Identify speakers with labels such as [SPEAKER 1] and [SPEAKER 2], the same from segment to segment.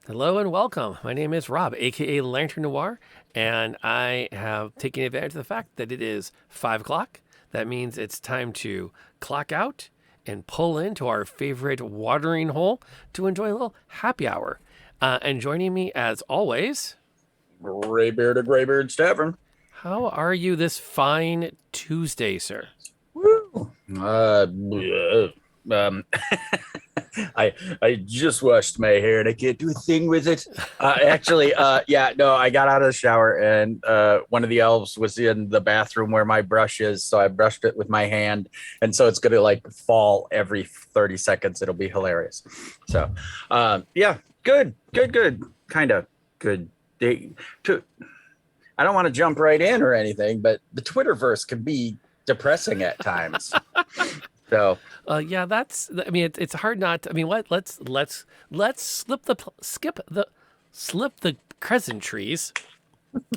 [SPEAKER 1] Hello and welcome. My name is Rob, aka Lantern Noir, and I have taken advantage of the fact that it is 5 o'clock. That means it's time to clock out and pull into our favorite watering hole to enjoy a little happy hour. And joining me, as always,
[SPEAKER 2] Graybeard's Tavern.
[SPEAKER 1] how are you this fine Tuesday, sir?
[SPEAKER 2] Woo. Yeah. Um, I just washed my hair and I can't do a thing with it. Yeah, no, I got out of the shower and one of the elves was in the bathroom where my brush is, so I brushed it with my hand, and so it's gonna like fall every 30 seconds. It'll be hilarious. So, yeah, good, kind of good. To I don't want to jump right in or anything, but the Twitterverse can be depressing at times. So
[SPEAKER 1] Yeah, that's. I mean, it's hard not. To, I mean, what? Let's slip the crescent trees.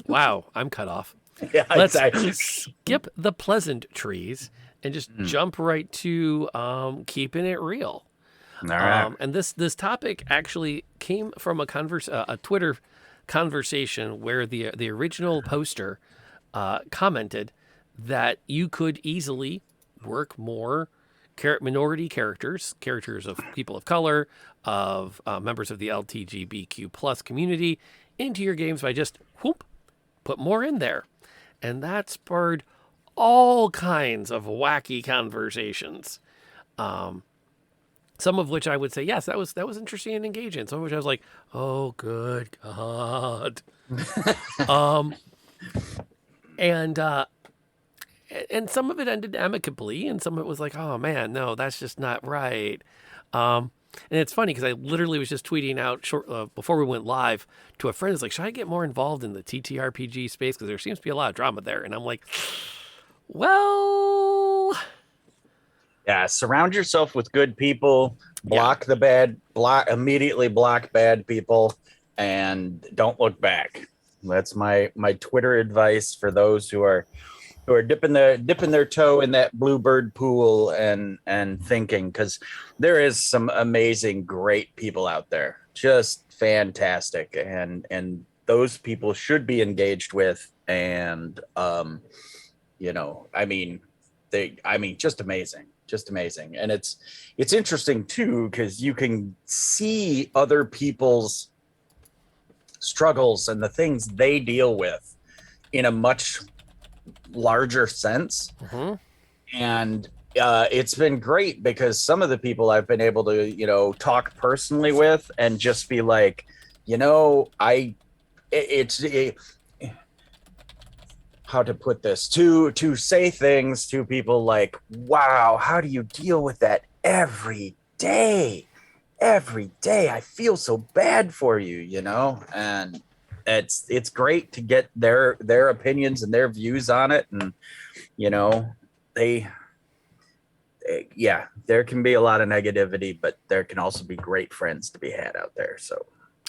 [SPEAKER 1] Wow, I'm cut off.
[SPEAKER 2] yeah,
[SPEAKER 1] Let's
[SPEAKER 2] exactly.
[SPEAKER 1] skip the pleasant trees and just jump right to keeping it real.
[SPEAKER 2] All right.
[SPEAKER 1] And this topic actually came from a Twitter conversation where the original poster commented that you could easily work more minority characters of people of color, of members of the LGBTQ plus community into your games by just put more in there, and that spurred all kinds of wacky conversations. Some of which I would say, yes, that was interesting and engaging. Some of which I was like, oh, good God. um, and some of it ended amicably, and some of it was like, oh man, no, that's just not right. And it's funny because I literally was just tweeting out before we went live to a friend. Is like, should I get more involved in the TTRPG space because there seems to be a lot of drama there? And I'm like, well,
[SPEAKER 2] Yeah, surround yourself with good people,
[SPEAKER 1] yeah,
[SPEAKER 2] immediately block bad people, and don't look back. That's my Twitter advice for those who are dipping their toe in that bluebird pool and thinking, because there is some amazing, great people out there, just fantastic, and those people should be engaged with, and I mean, just amazing, and it's interesting too because you can see other people's struggles and the things they deal with in a much larger sense.
[SPEAKER 1] mm-hmm.
[SPEAKER 2] And it's been great because some of the people I've been able to, talk personally with and just be like, I, it's how to put this to say things to people like, wow, how do you deal with that every day? Every day I feel so bad for you, and it's great to get their opinions and their views on it. And they yeah, there can be a lot of negativity, but there can also be great friends to be had out there. So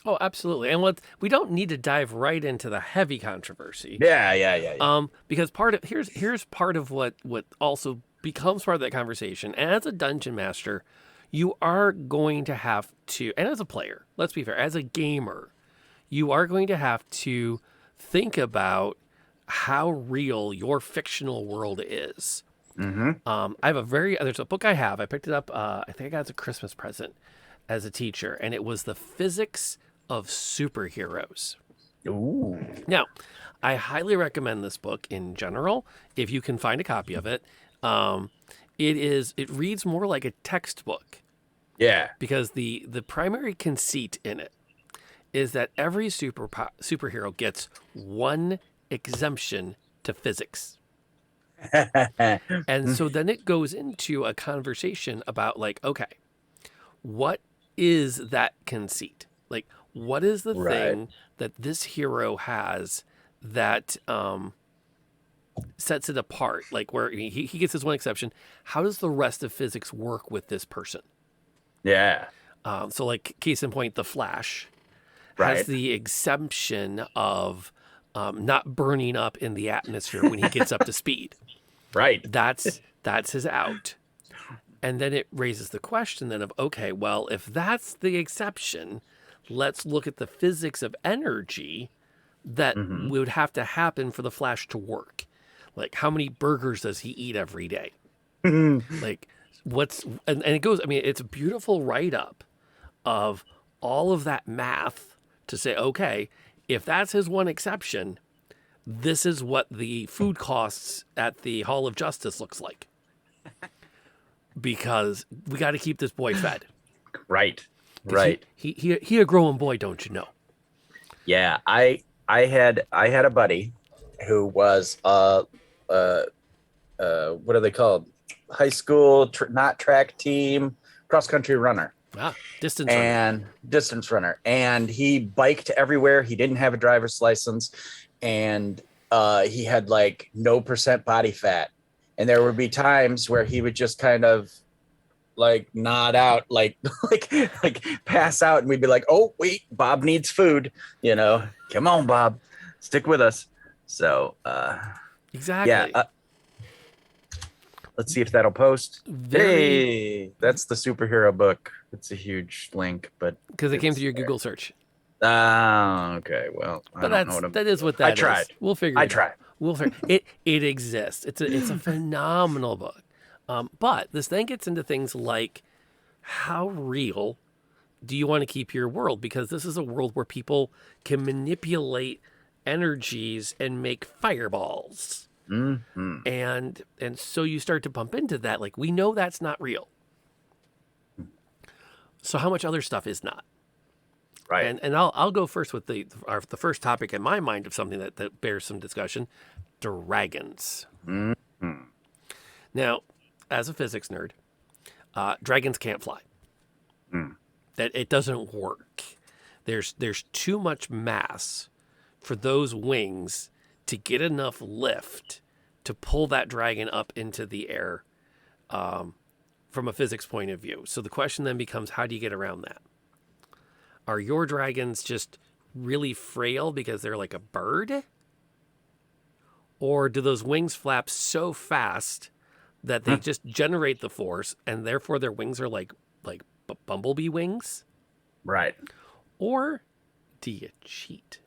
[SPEAKER 1] Oh, absolutely. And we don't need to dive right into the heavy controversy.
[SPEAKER 2] yeah.
[SPEAKER 1] Because here's part of what also becomes part of that conversation. As a dungeon master, you are going to have to, and as a player, let's be fair, as a gamer, you are going to have to think about how real your fictional world is.
[SPEAKER 2] Mm-hmm.
[SPEAKER 1] I have there's a book I picked it up, I think I got it as a Christmas present as a teacher, and it was The Physics of Superheroes.
[SPEAKER 2] Ooh.
[SPEAKER 1] Now, I highly recommend this book in general if you can find a copy of it. It reads more like a textbook
[SPEAKER 2] Yeah.
[SPEAKER 1] because the primary conceit in it is that every superhero gets one exemption to physics. And so then it goes into a conversation about like, okay, what is that conceit? Like, what is the
[SPEAKER 2] Right.
[SPEAKER 1] thing that this hero has that sets it apart? Like, where he gets his one exception. How does the rest of physics work with this person?
[SPEAKER 2] Yeah.
[SPEAKER 1] So, like, case in point, the Flash has
[SPEAKER 2] Right.
[SPEAKER 1] the exemption of not burning up in the atmosphere when he gets up to speed.
[SPEAKER 2] Right.
[SPEAKER 1] That's his out. And then it raises the question then of, okay, well, if that's the exception, let's look at the physics of energy that
[SPEAKER 2] Mm-hmm.
[SPEAKER 1] would have to happen for the Flash to work. Like, how many burgers does he eat every day? Like, and it goes, I mean, it's a beautiful write up of all of that math to say, okay, if that's his one exception, this is what the food costs at the Hall of Justice looks like. Because we got to keep this boy fed.
[SPEAKER 2] Right.
[SPEAKER 1] 'Cause
[SPEAKER 2] Right.
[SPEAKER 1] he a growing boy, don't you know?
[SPEAKER 2] Yeah. I had a buddy who was what are they called? High school, not track team, cross country runner
[SPEAKER 1] Distance runner.
[SPEAKER 2] and distance runner. And he biked everywhere. He didn't have a driver's license, and he had like no percent body fat. And there would be times where he would just kind of like nod out, like like pass out, and we'd be like, "Oh wait, Bob needs food." Come on, Bob, stick with us. So yeah,
[SPEAKER 1] Exactly.
[SPEAKER 2] let's see if that'll post.
[SPEAKER 1] Very,
[SPEAKER 2] Hey, that's the superhero book. It's a huge link, but
[SPEAKER 1] because it came through your
[SPEAKER 2] there.
[SPEAKER 1] Google search.
[SPEAKER 2] Okay. Well, I
[SPEAKER 1] But
[SPEAKER 2] don't know what I'm.
[SPEAKER 1] that is what
[SPEAKER 2] I
[SPEAKER 1] that is.
[SPEAKER 2] tried.
[SPEAKER 1] We'll figure
[SPEAKER 2] I
[SPEAKER 1] it out.
[SPEAKER 2] tried.
[SPEAKER 1] We'll figure it exists. It's a phenomenal book. But this then gets into things like how real do you want to keep your world? Because this is a world where people can manipulate energies and make fireballs.
[SPEAKER 2] Mm-hmm.
[SPEAKER 1] And so you start to bump into that. Like, we know that's not real. So how much other stuff is not?
[SPEAKER 2] Right.
[SPEAKER 1] And I'll go first with the first topic in my mind of something that bears some discussion: dragons.
[SPEAKER 2] Mm-hmm.
[SPEAKER 1] Now, as a physics nerd, dragons can't fly.
[SPEAKER 2] Mm.
[SPEAKER 1] That it doesn't work. There's too much mass for those wings to get enough lift to pull that dragon up into the air from a physics point of view. So the question then becomes, how do you get around that? Are your dragons just really frail because they're like a bird? Or do those wings flap so fast that they just generate the force and therefore their wings are like bumblebee wings?
[SPEAKER 2] Right.
[SPEAKER 1] Or do you cheat?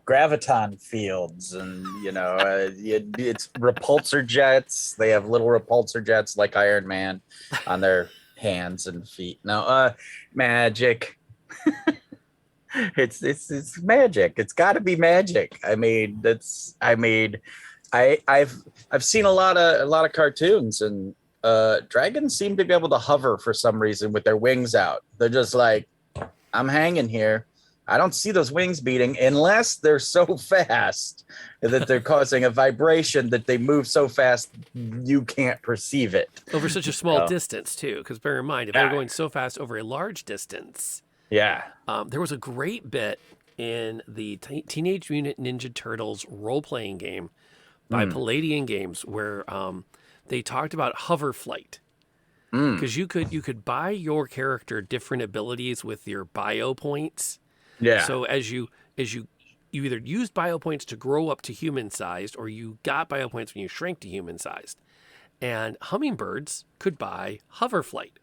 [SPEAKER 2] Graviton fields, and it's repulsor jets. They have little repulsor jets like Iron Man on their hands and feet. No, magic. It's magic. It's got to be magic. I've seen a lot of cartoons, and dragons seem to be able to hover for some reason with their wings out. They're just like, I'm hanging here. I don't see those wings beating unless they're so fast that they're causing a vibration that they move so fast you can't perceive it.
[SPEAKER 1] Over such a small distance, too, because bear in mind, if they're going so fast over a large distance.
[SPEAKER 2] Yeah.
[SPEAKER 1] There was a great bit in the Teenage Mutant Ninja Turtles role-playing game by Palladian Games where they talked about hover flight. Because you could buy your character different abilities with your bio points.
[SPEAKER 2] Yeah.
[SPEAKER 1] So as you either used bio points to grow up to human sized, or you got bio points when you shrank to human sized. And hummingbirds could buy hover flight.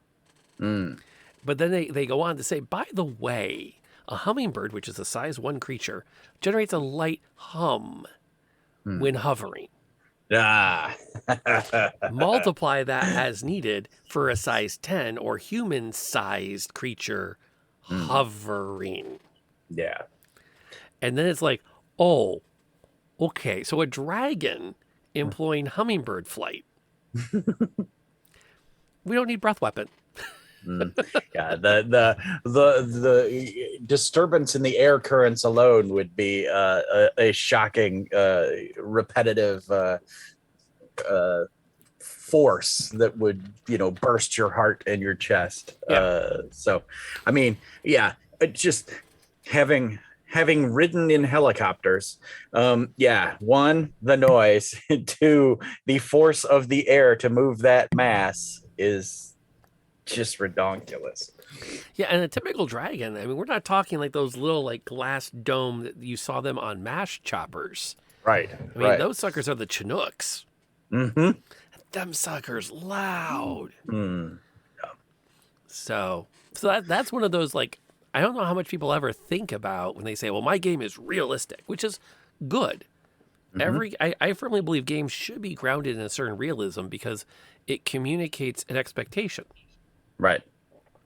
[SPEAKER 1] But then they go on to say, by the way, a hummingbird, which is a size 1 creature, generates a light hum when hovering. Multiply that as needed for a size 10 or human-sized creature hovering.
[SPEAKER 2] Yeah.
[SPEAKER 1] And then it's like, oh, okay, so a dragon employing hummingbird flight. We don't need breath weapon.
[SPEAKER 2] Yeah, the disturbance in the air currents alone would be a shocking, repetitive force that would burst your heart and your chest. So, I mean, yeah, just having ridden in helicopters, one, the noise, two, the force of the air to move that mass is just redonkulous.
[SPEAKER 1] Yeah, and a typical dragon, I mean, we're not talking like those little like glass dome that you saw them on mash choppers.
[SPEAKER 2] Right.
[SPEAKER 1] I mean, those suckers are the Chinooks.
[SPEAKER 2] Mm-hmm.
[SPEAKER 1] Them suckers loud. So that's one of those, like, I don't know how much people ever think about when they say, well, my game is realistic, which is good.
[SPEAKER 2] Hmm.
[SPEAKER 1] I firmly believe games should be grounded in a certain realism because it communicates an expectation.
[SPEAKER 2] Right.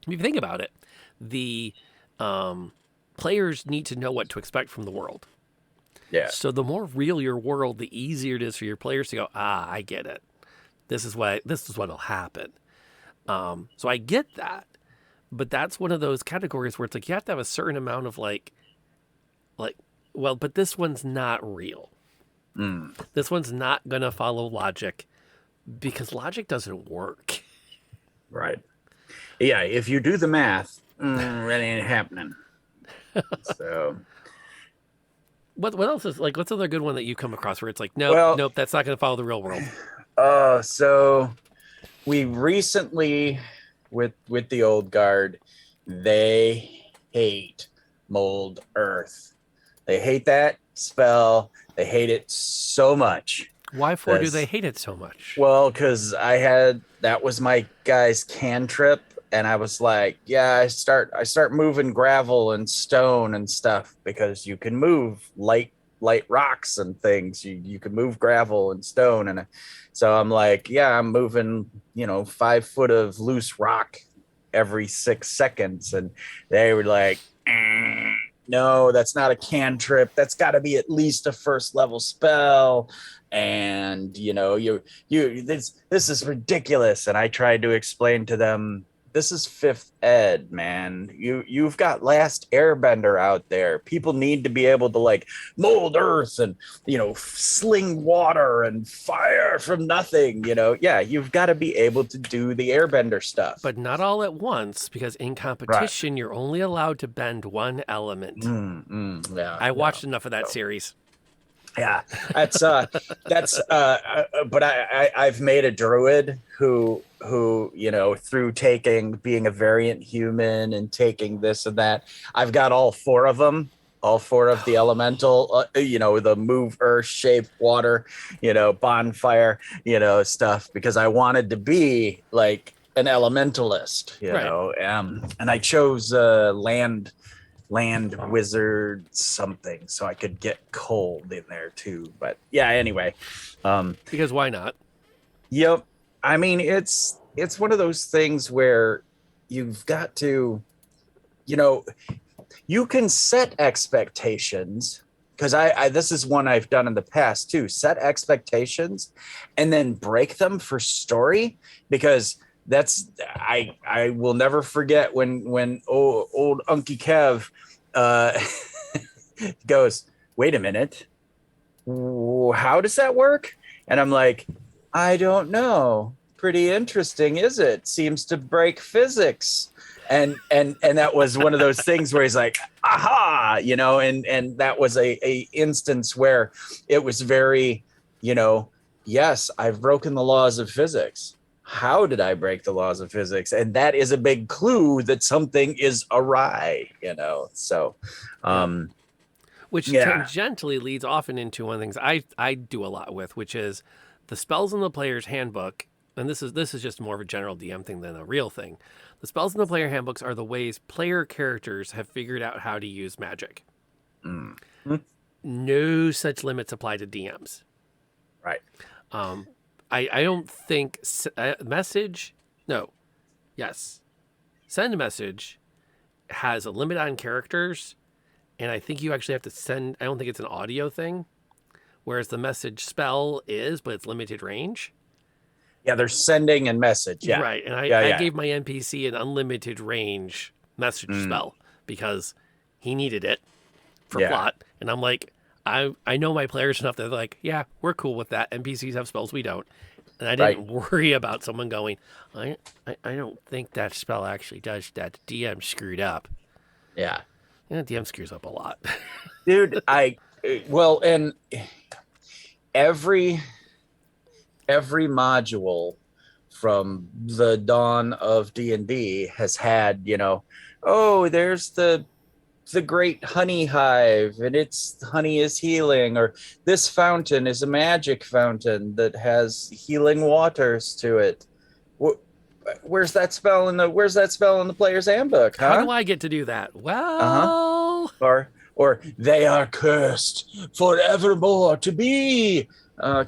[SPEAKER 1] If you think about it, the players need to know what to expect from the world.
[SPEAKER 2] Yeah.
[SPEAKER 1] So the more real your world, the easier it is for your players to go, I get it. This is what'll happen. So I get that, but that's one of those categories where it's like you have to have a certain amount of like, well, but this one's not real.
[SPEAKER 2] Mm.
[SPEAKER 1] This one's not gonna follow logic because logic doesn't work.
[SPEAKER 2] Right. Yeah. If you do the math, that ain't happening. So,
[SPEAKER 1] What else is like? What's another good one that you come across where it's like, nope,
[SPEAKER 2] well,
[SPEAKER 1] nope, that's not gonna follow the real world.
[SPEAKER 2] so we recently with the old guard, they hate mold earth. They hate that spell. They hate it so much.
[SPEAKER 1] Why for do they
[SPEAKER 2] This
[SPEAKER 1] hate it so much?
[SPEAKER 2] Well, because that was my guy's cantrip, and I was like, yeah, I start moving gravel and stone and stuff because you can move light rocks and things. You can move gravel and stone, and so I'm like, yeah, I'm moving 5 foot of loose rock every 6 seconds, and they were like, no, that's not a cantrip. That's got to be at least a first level spell. And this is ridiculous. And I tried to explain to them, this is fifth ed, man. You've got Last Airbender out there. People need to be able to like mold earth and sling water and fire from nothing. Yeah, you've got to be able to do the Airbender stuff.
[SPEAKER 1] But not all at once, because in
[SPEAKER 2] Right.
[SPEAKER 1] competition, you're only allowed to bend one element.
[SPEAKER 2] Yeah.
[SPEAKER 1] I
[SPEAKER 2] No.
[SPEAKER 1] watched enough of that series.
[SPEAKER 2] Yeah, but I've made a druid who through taking being a variant human and taking this and that, I've got all four of them, all four of the elemental, the move earth, shape water, bonfire, stuff, because I wanted to be like an elementalist,
[SPEAKER 1] Right.
[SPEAKER 2] and I chose land wizard something so I could get cold in there too. But yeah, anyway.
[SPEAKER 1] Because why not?
[SPEAKER 2] Yep. I mean, it's one of those things where you've got to, you can set expectations, because I this is one I've done in the past too. Set expectations and then break them for story, because I will never forget when old Unky Kev uh, goes, wait a minute, how does that work? And I'm like, I don't know. Pretty interesting, is it? Seems to break physics. And that was one of those things where he's like, aha, and that was a instance where it was very, yes, I've broken the laws of physics. How did I break the laws of physics? And that is a big clue that something is awry, So,
[SPEAKER 1] Yep. Which
[SPEAKER 2] yeah.
[SPEAKER 1] tangentially leads often into one of the things I do a lot with, which is the spells in the player's handbook. And this is just more of a general DM thing than a real thing. The spells in the player handbooks are the ways player characters have figured out how to use magic.
[SPEAKER 2] Mm.
[SPEAKER 1] No such limits apply to DMs.
[SPEAKER 2] Right.
[SPEAKER 1] I don't think message. No, yes, send a message has a limit on characters, and I think you actually have to send. I don't think it's an audio thing, whereas the message spell is, but it's limited range.
[SPEAKER 2] Yeah, they're sending and message. Yeah.
[SPEAKER 1] Right, and
[SPEAKER 2] Yeah,
[SPEAKER 1] I
[SPEAKER 2] yeah.
[SPEAKER 1] gave my NPC an unlimited range message spell because he needed it for
[SPEAKER 2] Yeah.
[SPEAKER 1] plot, and I'm like, I know my players enough that they're like, yeah, we're cool with that. NPCs have spells, we don't. And I didn't worry about someone going, I don't think that spell actually does that. DM screwed up.
[SPEAKER 2] Yeah.
[SPEAKER 1] Yeah, DM screws up a lot.
[SPEAKER 2] Dude, and every module from the dawn of D&D has had, oh, there's the great honey hive and its honey is healing, or this fountain is a magic fountain that has healing waters to it. where's that spell in the player's handbook,
[SPEAKER 1] How
[SPEAKER 2] huh?
[SPEAKER 1] do I get to do that?
[SPEAKER 2] Uh-huh.
[SPEAKER 1] Well,
[SPEAKER 2] Or they are cursed forevermore to be.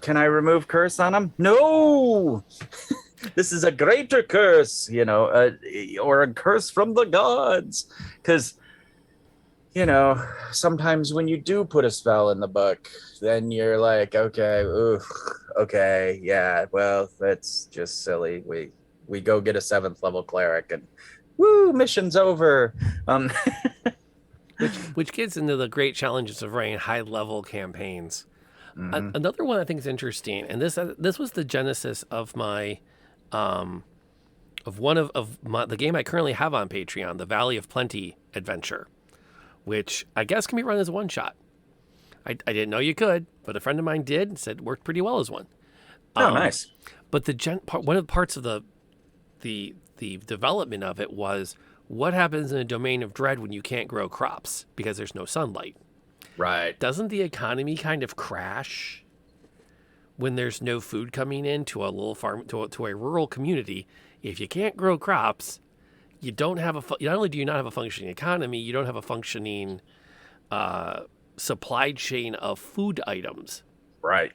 [SPEAKER 2] Can I remove curse on them? No. This is a greater curse, or a curse from the gods. Because, sometimes when you do put a spell in the book, then you're like, okay, oof, okay, yeah, well, that's just silly. We go get a 7th level cleric and woo, mission's over. Um,
[SPEAKER 1] which gets into the great challenges of running high level campaigns.
[SPEAKER 2] mhm.
[SPEAKER 1] Another one I think is interesting, and this was the genesis of my of one of my, the game I currently have on Patreon, the Valley of Plenty adventure, which I guess can be run as a one shot. I didn't know you could, but a friend of mine did and said it worked pretty well as one.
[SPEAKER 2] Oh, nice.
[SPEAKER 1] But one of the parts of the development of it was what happens in a domain of dread when you can't grow crops because there's no sunlight.
[SPEAKER 2] Right.
[SPEAKER 1] Doesn't the economy kind of crash when there's no food coming in to a little farm to a rural community? If you can't grow crops, you don't have not only do you not have a functioning economy, you don't have a functioning supply chain of food items.
[SPEAKER 2] Right.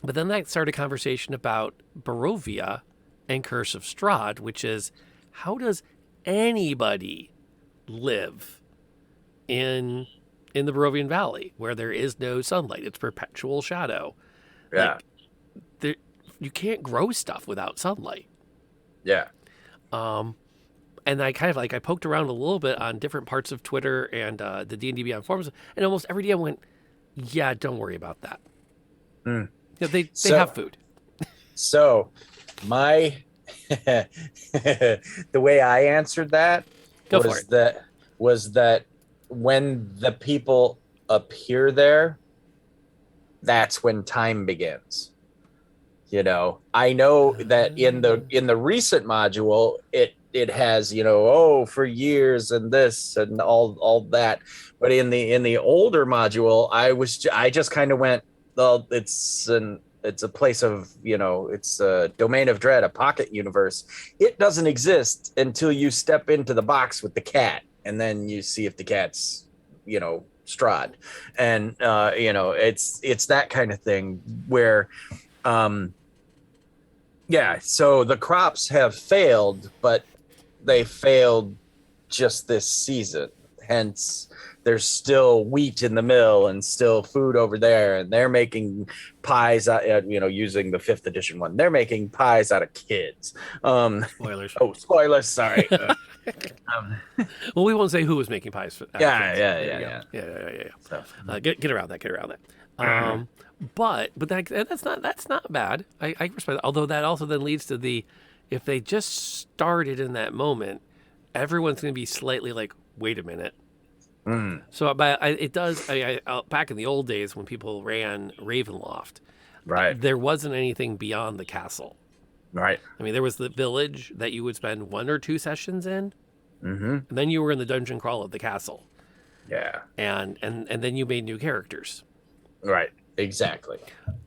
[SPEAKER 1] But then that started a conversation about Barovia and Curse of Strahd, which is how does anybody live in the Barovian Valley where there is no sunlight? It's perpetual shadow.
[SPEAKER 2] Yeah.
[SPEAKER 1] Like there, you can't grow stuff without sunlight.
[SPEAKER 2] Yeah.
[SPEAKER 1] And I kind of I poked around a little bit on different parts of Twitter and the D&D Beyond forums, and almost every day I went, yeah, don't worry about that.
[SPEAKER 2] Mm.
[SPEAKER 1] Yeah, they
[SPEAKER 2] So-
[SPEAKER 1] have food.
[SPEAKER 2] So, my the way I answered that
[SPEAKER 1] Go for
[SPEAKER 2] was
[SPEAKER 1] it.
[SPEAKER 2] that when the people appear there, that's when time begins. I know that in the recent module, it has, for years and this and all that, but in the older module, I just kind of went, well, it's a place of, it's a domain of dread, a pocket universe. It doesn't exist until you step into the box with the cat, and then you see if the cat's, Strahd, and it's that kind of thing where, yeah. So the crops have failed, but they failed just this season. Hence, there's still wheat in the mill and still food over there, and they're making pies. Using the 5th edition one, they're making pies out of kids.
[SPEAKER 1] Spoilers.
[SPEAKER 2] Oh, spoilers! Sorry.
[SPEAKER 1] Well, we won't say who was making pies. For
[SPEAKER 2] Yeah.
[SPEAKER 1] Yeah.
[SPEAKER 2] So,
[SPEAKER 1] Get around that. Get around that. But that's not bad. I respect that. Although that also then leads to if they just started in that moment, everyone's going to be slightly like, wait a minute. So it does. Back in the old days when people ran Ravenloft,
[SPEAKER 2] right.
[SPEAKER 1] there wasn't anything beyond the castle.
[SPEAKER 2] Right.
[SPEAKER 1] I mean, there was the village that you would spend 1 or 2 sessions in,
[SPEAKER 2] Mm-hmm.
[SPEAKER 1] and then you were in the dungeon crawl of the castle,
[SPEAKER 2] Yeah.
[SPEAKER 1] and then you made new characters.
[SPEAKER 2] Right. Exactly.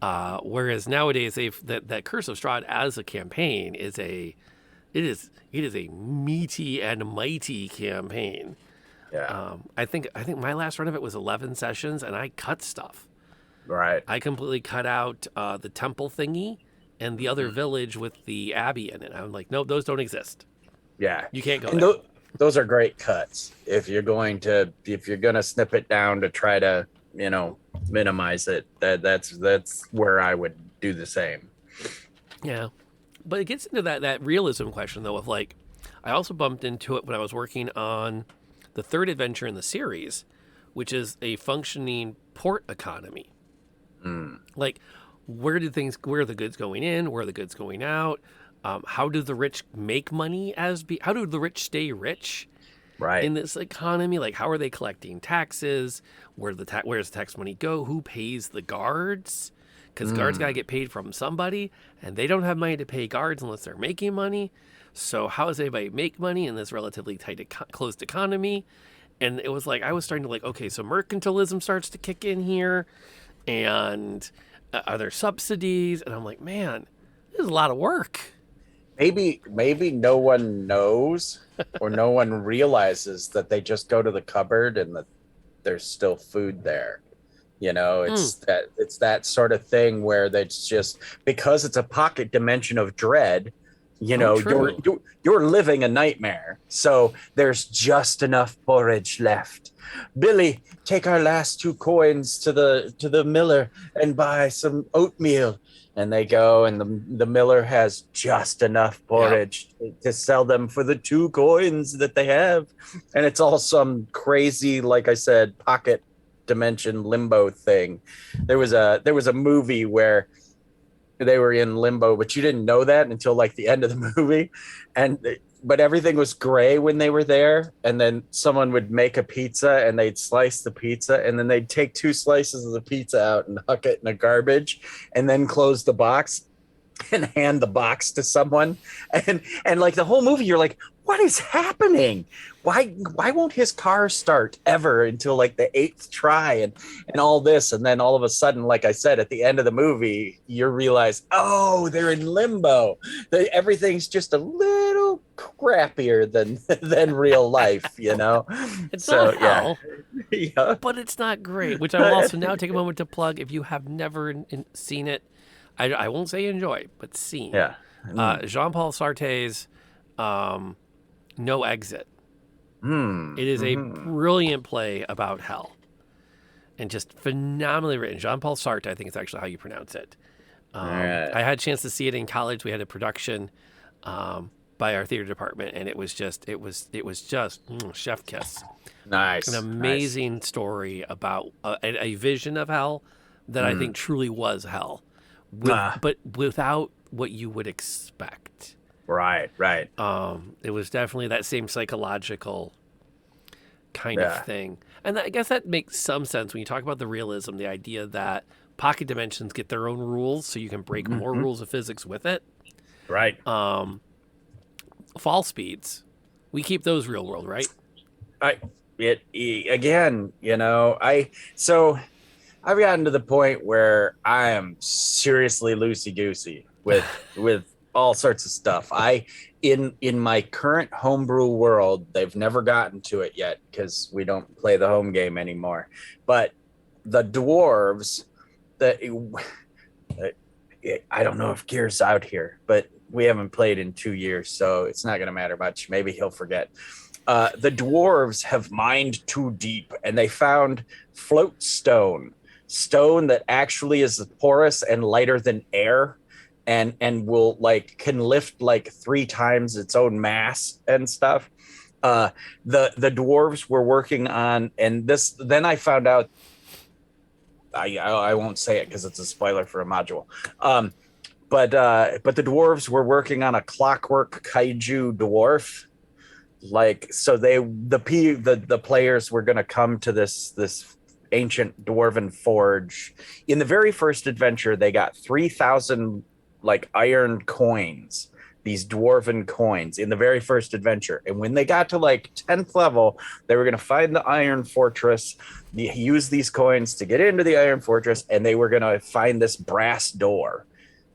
[SPEAKER 1] Whereas nowadays, that Curse of Strahd as a campaign is it is a meaty and mighty campaign.
[SPEAKER 2] Yeah.
[SPEAKER 1] I think my last run of it was 11 sessions, and I cut stuff.
[SPEAKER 2] Right.
[SPEAKER 1] I completely cut out the temple thingy and the other village with the abbey in it. I'm like, nope, those don't exist.
[SPEAKER 2] Yeah.
[SPEAKER 1] You can't go
[SPEAKER 2] And
[SPEAKER 1] there.
[SPEAKER 2] those are great cuts. If you're gonna snip it down to try to, minimize it, that's where I would do the same.
[SPEAKER 1] Yeah. But it gets into that realism question, though, of like, I also bumped into it when I was working on the 3rd adventure in the series, which is a functioning port economy. Like, where are the goods going in? Where are the goods going out? How do the rich make money how do the rich stay rich
[SPEAKER 2] Right.
[SPEAKER 1] in this economy? Like, how are they collecting taxes? Where does the tax money go? Who pays the guards? Because guards got to get paid from somebody, and they don't have money to pay guards unless they're making money. So how does anybody make money in this relatively closed economy? And it was like, I was starting to like, okay, so mercantilism starts to kick in here, and are there subsidies? And I'm like, man, this is a lot of work.
[SPEAKER 2] maybe no one knows or no one realizes that they just go to the cupboard and that there's still food there.
[SPEAKER 1] Mm.
[SPEAKER 2] It's that sort of thing where that's just because it's a pocket dimension of dread.
[SPEAKER 1] Oh,
[SPEAKER 2] You're
[SPEAKER 1] true.
[SPEAKER 2] you're living a nightmare, so there's just enough porridge left. Billy, take our last 2 coins to the miller and buy some oatmeal. And they go, and the miller has just enough
[SPEAKER 1] Yep.
[SPEAKER 2] porridge to sell them for the 2 coins that they have. And it's all some crazy, like I said, pocket dimension limbo thing. There was a movie where they were in limbo, but you didn't know that until like the end of the movie. And but everything was gray when they were there. And then someone would make a pizza and they'd slice the pizza and then they'd take 2 slices of the pizza out and huck it in a garbage and then close the box and hand the box to someone. And like the whole movie you're like, what is happening? Why won't his car start ever until like the 8th try and all this? And then all of a sudden, like I said, at the end of the movie you realize, oh, they're in limbo. Everything's just a little crappier than real life.
[SPEAKER 1] It's not
[SPEAKER 2] So yeah.
[SPEAKER 1] hell,
[SPEAKER 2] Yeah.
[SPEAKER 1] but it's not great, which I will also now take a moment to plug. If you have never seen it, I won't say enjoy, but seen.
[SPEAKER 2] Yeah. Mm.
[SPEAKER 1] Jean-Paul Sartre's No Exit.
[SPEAKER 2] Mm.
[SPEAKER 1] It is a
[SPEAKER 2] Mm-hmm.
[SPEAKER 1] brilliant play about hell and just phenomenally written. Jean-Paul Sartre, I think is actually how you pronounce it.
[SPEAKER 2] All right.
[SPEAKER 1] I had a chance to see it in college. We had a production by our theater department, and it was just chef kiss. An
[SPEAKER 2] Nice. Nice.
[SPEAKER 1] amazing story about a vision of hell that I
[SPEAKER 2] Mm.
[SPEAKER 1] think truly was hell,
[SPEAKER 2] Ah,
[SPEAKER 1] but without what you would expect.
[SPEAKER 2] right. Right.
[SPEAKER 1] It was definitely that same psychological kind of
[SPEAKER 2] Yeah.
[SPEAKER 1] thing, and I guess that makes some sense when you talk about the realism, the idea that pocket dimensions get their own rules, so you can break more
[SPEAKER 2] Mhm.
[SPEAKER 1] rules of physics with it.
[SPEAKER 2] Right.
[SPEAKER 1] Fall speeds, we keep those real world, right?
[SPEAKER 2] I again, so I've gotten to the point where I am seriously loosey goosey with all sorts of stuff. In my current homebrew world, they've never gotten to it yet because we don't play the home game anymore. But the dwarves, the I don't know if Gear's out here, but we haven't played in 2 years, so it's not going to matter much. Maybe he'll forget. The dwarves have mined too deep, and they found float stone that actually is porous and lighter than air, and will like can lift like 3 times its own mass and stuff. The dwarves were working on, and this then I found out. I won't say it because it's a spoiler for a module. But the dwarves were working on a clockwork kaiju dwarf. Like so, the players were going to come to this ancient dwarven forge. In the very first adventure, they got 3,000 like iron coins, these dwarven coins in the very first adventure. And when they got to like 10th level, they were going to find the iron fortress, use these coins to get into the iron fortress, and they were going to find this brass door.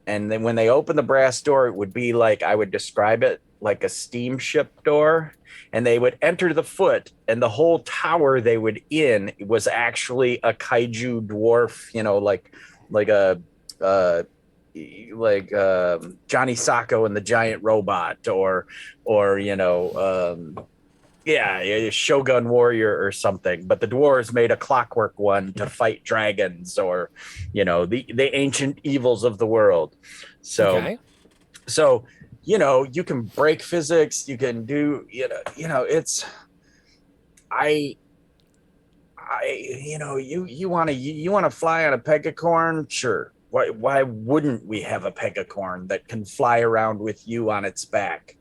[SPEAKER 2] And then when they opened the brass door, it would be like, I would describe it like a steamship door. And they would enter the foot, and the whole tower they would in was actually a kaiju dwarf, like a uh, Johnny Sacco and the Giant Robot, or yeah, a Shogun Warrior or something. But the dwarves made a clockwork one to fight dragons, or the ancient evils of the world. So
[SPEAKER 1] Okay.
[SPEAKER 2] so you can break physics, you can do it's I you want to fly on a pegacorn, sure. Why wouldn't we have a pegacorn that can fly around with you on its back?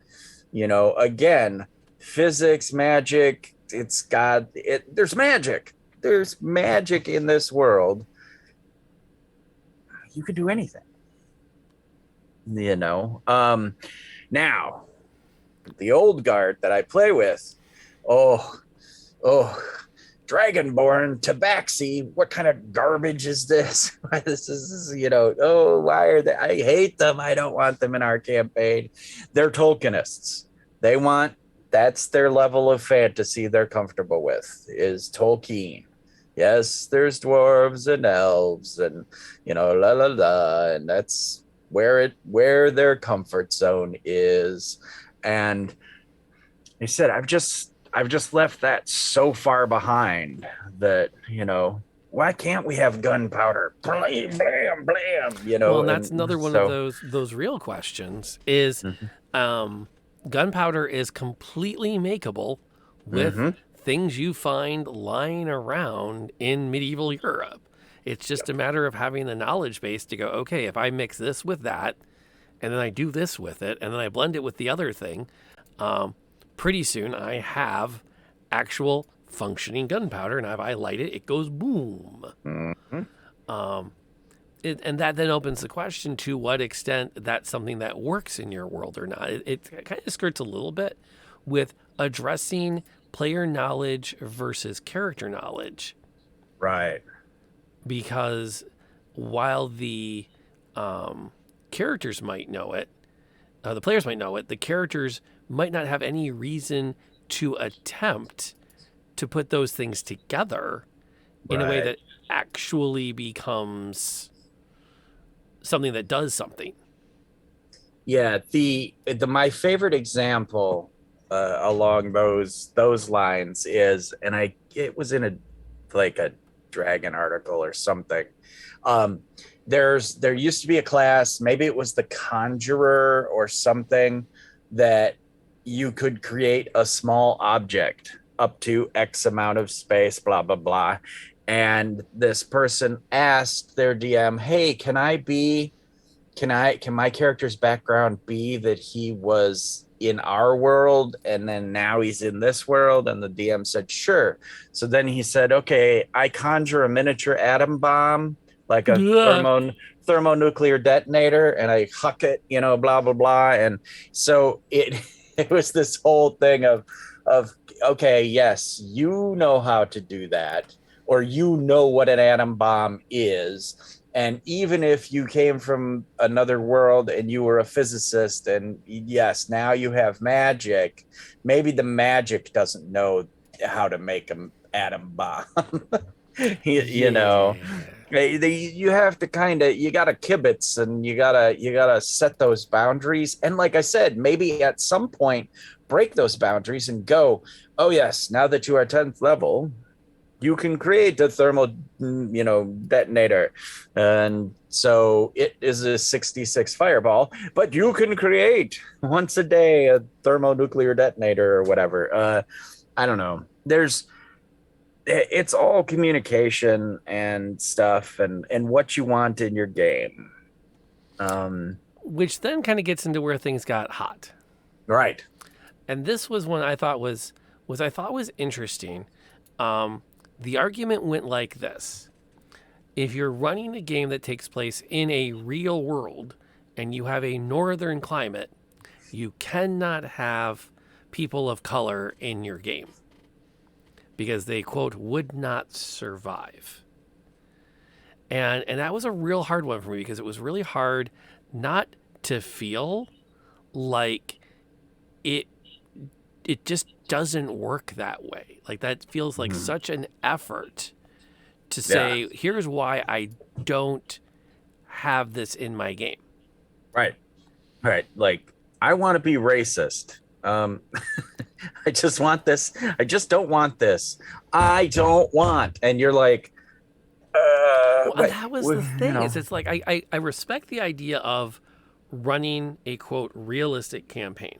[SPEAKER 2] Again, physics, magic, there's magic in this world. You could do anything. Now, the old guard that I play with, oh, oh, Dragonborn, Tabaxi, what kind of garbage is this? This is, oh, why are they? I hate them. I don't want them in our campaign. They're Tolkienists. They want, that's their level of fantasy they're comfortable with, is Tolkien. Yes, there's dwarves and elves and, la la la. And that's where their comfort zone is. And he said, I've just left that so far behind that, why can't we have gunpowder? Blam, blam, blam,
[SPEAKER 1] Well, and that's
[SPEAKER 2] and
[SPEAKER 1] another one of
[SPEAKER 2] so
[SPEAKER 1] those real questions is
[SPEAKER 2] mhm,
[SPEAKER 1] gunpowder is completely makeable with
[SPEAKER 2] mhm,
[SPEAKER 1] things you find lying around in medieval Europe. It's just a matter of having the knowledge base to go, okay, if I mix this with that, and then I do this with it, and then I blend it with the other thing, pretty soon I have actual functioning gunpowder, and if I light it, it goes boom.
[SPEAKER 2] mhm.
[SPEAKER 1] And that then opens the question to what extent that's something that works in your world or not. It kind of skirts a little bit with addressing player knowledge versus character knowledge,
[SPEAKER 2] Right.
[SPEAKER 1] because while the characters might know it, the players might know it, the characters might not have any reason to attempt to put those things together in a way
[SPEAKER 2] Right.
[SPEAKER 1] that actually becomes something that does something.
[SPEAKER 2] Yeah, the my favorite example along those lines is, and it was in a dragon article or something. Um, there used to be a class, maybe it was the conjurer or something, that you could create a small object up to X amount of space, blah blah blah. And this person asked their DM, "Hey, can my character's background be that he was in our world and then now he's in this world?" And the DM said, "Sure." So then he said, "Okay, I conjure a miniature atom bomb, like a
[SPEAKER 1] Yeah.
[SPEAKER 2] thermonuclear detonator, and I huck it, blah blah blah." And so it it was this whole thing of okay, yes, you know how to do that, or what an atom bomb is. And even if you came from another world and you were a physicist, and yes, now you have magic, maybe the magic doesn't know how to make an atom bomb. you know,
[SPEAKER 1] Yeah.
[SPEAKER 2] you have to you gotta kibitz, and you gotta set those boundaries. And like I said, maybe at some point break those boundaries and go, oh yes, now that you are 10th level, you can create a thermal, detonator. And so it is a 66 fireball, but you can create once a day a thermonuclear detonator or whatever. I don't know. It's all communication and stuff, and what you want in your game.
[SPEAKER 1] Which then kind of gets into where things got hot.
[SPEAKER 2] Right.
[SPEAKER 1] And this was one I thought was interesting. The argument went like this: if you're running a game that takes place in a real world and you have a northern climate, you cannot have people of color in your game because they, quote, would not survive. And that was a real hard one for me, because it was really hard not to feel like it it just doesn't work that way. Like, that feels like such an effort to say,
[SPEAKER 2] Yeah.
[SPEAKER 1] here's why I don't have this in my game.
[SPEAKER 2] Right. Right. Like, I want to be racist. I just want this. I just don't want this. I don't want. And you're like,
[SPEAKER 1] Well, and
[SPEAKER 2] wait,
[SPEAKER 1] that was the thing, is it's like I respect the idea of running a, quote, realistic campaign.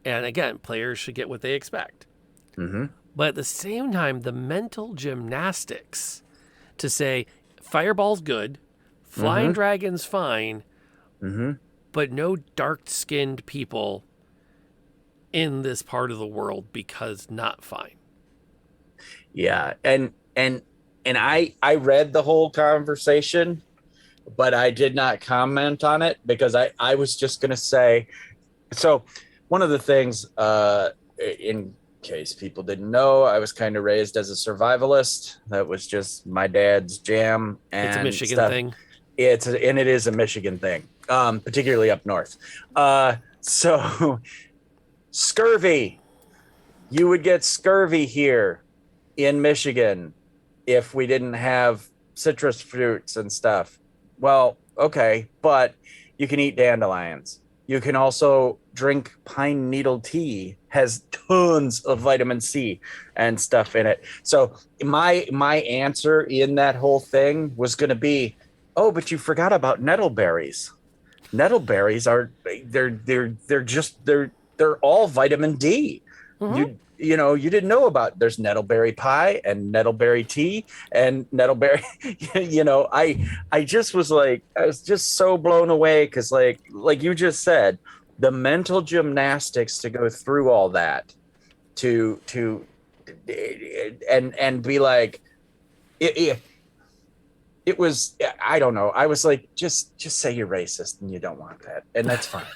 [SPEAKER 1] And again, players should get what they expect.
[SPEAKER 2] mm-hmm,
[SPEAKER 1] But at the same time, the mental gymnastics to say, fireball's good, flying
[SPEAKER 2] mm-hmm,
[SPEAKER 1] dragon's fine,
[SPEAKER 2] mm-hmm.
[SPEAKER 1] but no dark-skinned people in this part of the world because not fine.
[SPEAKER 2] Yeah. And I read the whole conversation, but I did not comment on it because I was just gonna say, so one of the things in case people didn't know, I was kind of raised as a survivalist. That was just my dad's jam
[SPEAKER 1] It's a
[SPEAKER 2] and
[SPEAKER 1] Michigan
[SPEAKER 2] stuff.
[SPEAKER 1] thing.
[SPEAKER 2] And it is a Michigan thing, particularly up north. So scurvy, you would get scurvy here in Michigan if we didn't have citrus fruits and stuff. Well, okay, but you can eat dandelions. You can also drink pine needle tea, has tons of vitamin C and stuff in it. So my answer in that whole thing was going to be, oh, but you forgot about nettleberries. Nettleberries are they're all vitamin D.
[SPEAKER 1] Mm-hmm.
[SPEAKER 2] You didn't know about, there's nettleberry pie and nettleberry tea and nettleberry. I just was like, I was just so blown away because like you just said, the mental gymnastics to go through all that to and be like it, it was, I don't know, I was like, just say you're racist and you don't want that, and that's fine.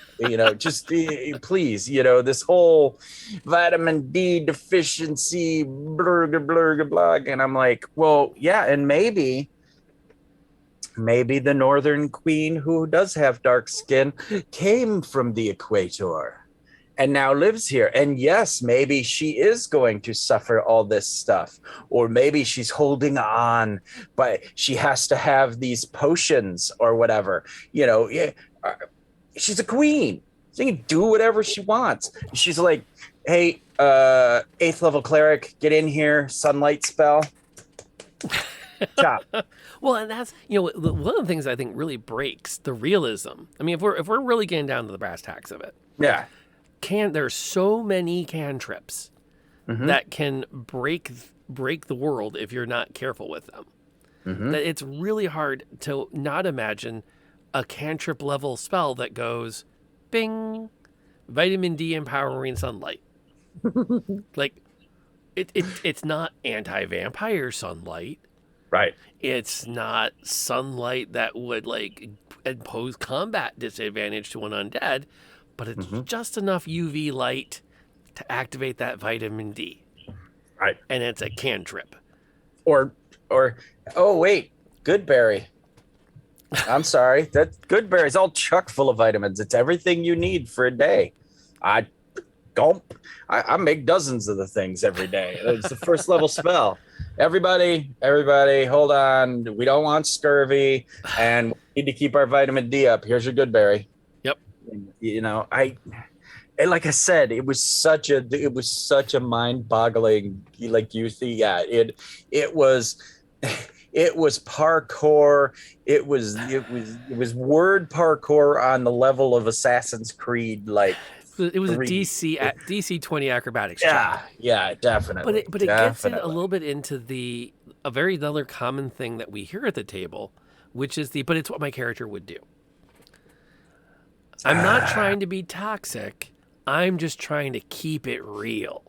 [SPEAKER 2] Just please, this whole vitamin D deficiency blurg blurg blog. And I'm like, well, yeah, and maybe the Northern Queen, who does have dark skin, came from the equator and now lives here. And yes, maybe she is going to suffer all this stuff, or maybe she's holding on, but she has to have these potions or whatever. Yeah, she's a queen. She can do whatever she wants. She's like, hey, 8th level cleric, get in here, sunlight spell. Chop.
[SPEAKER 1] Well, and that's one of the things I think really breaks the realism. I mean, if we're really getting down to the brass tacks of it,
[SPEAKER 2] Yeah.
[SPEAKER 1] there's so many cantrips
[SPEAKER 2] Mm-hmm.
[SPEAKER 1] that can break the world if you're not careful with them.
[SPEAKER 2] Mm-hmm.
[SPEAKER 1] That it's really hard to not imagine a cantrip level spell that goes, bing, vitamin D empowering sunlight. Like it's not anti-vampire sunlight.
[SPEAKER 2] Right.
[SPEAKER 1] It's not sunlight that would like impose combat disadvantage to an undead, but it's just enough UV light to activate that vitamin D.
[SPEAKER 2] Right.
[SPEAKER 1] And it's a cantrip.
[SPEAKER 2] Or oh wait, Goodberry. I'm sorry. That Goodberry's all chock full of vitamins. It's everything you need for a day. I make dozens of the things every day. It's the first level spell. Everybody, hold on. We don't want scurvy, and we need to keep our vitamin D up. Here's your Goodberry.
[SPEAKER 1] Yep.
[SPEAKER 2] And like I said, it was such a mind-boggling, like you see, yeah. It was parkour. It was word parkour on the level of Assassin's Creed, like.
[SPEAKER 1] It was a DC 20 acrobatics.
[SPEAKER 2] Yeah, definitely.
[SPEAKER 1] But it gets in a little bit into a very another common thing that we hear at the table, which is but it's what my character would do. I'm not trying to be toxic. I'm just trying to keep it real.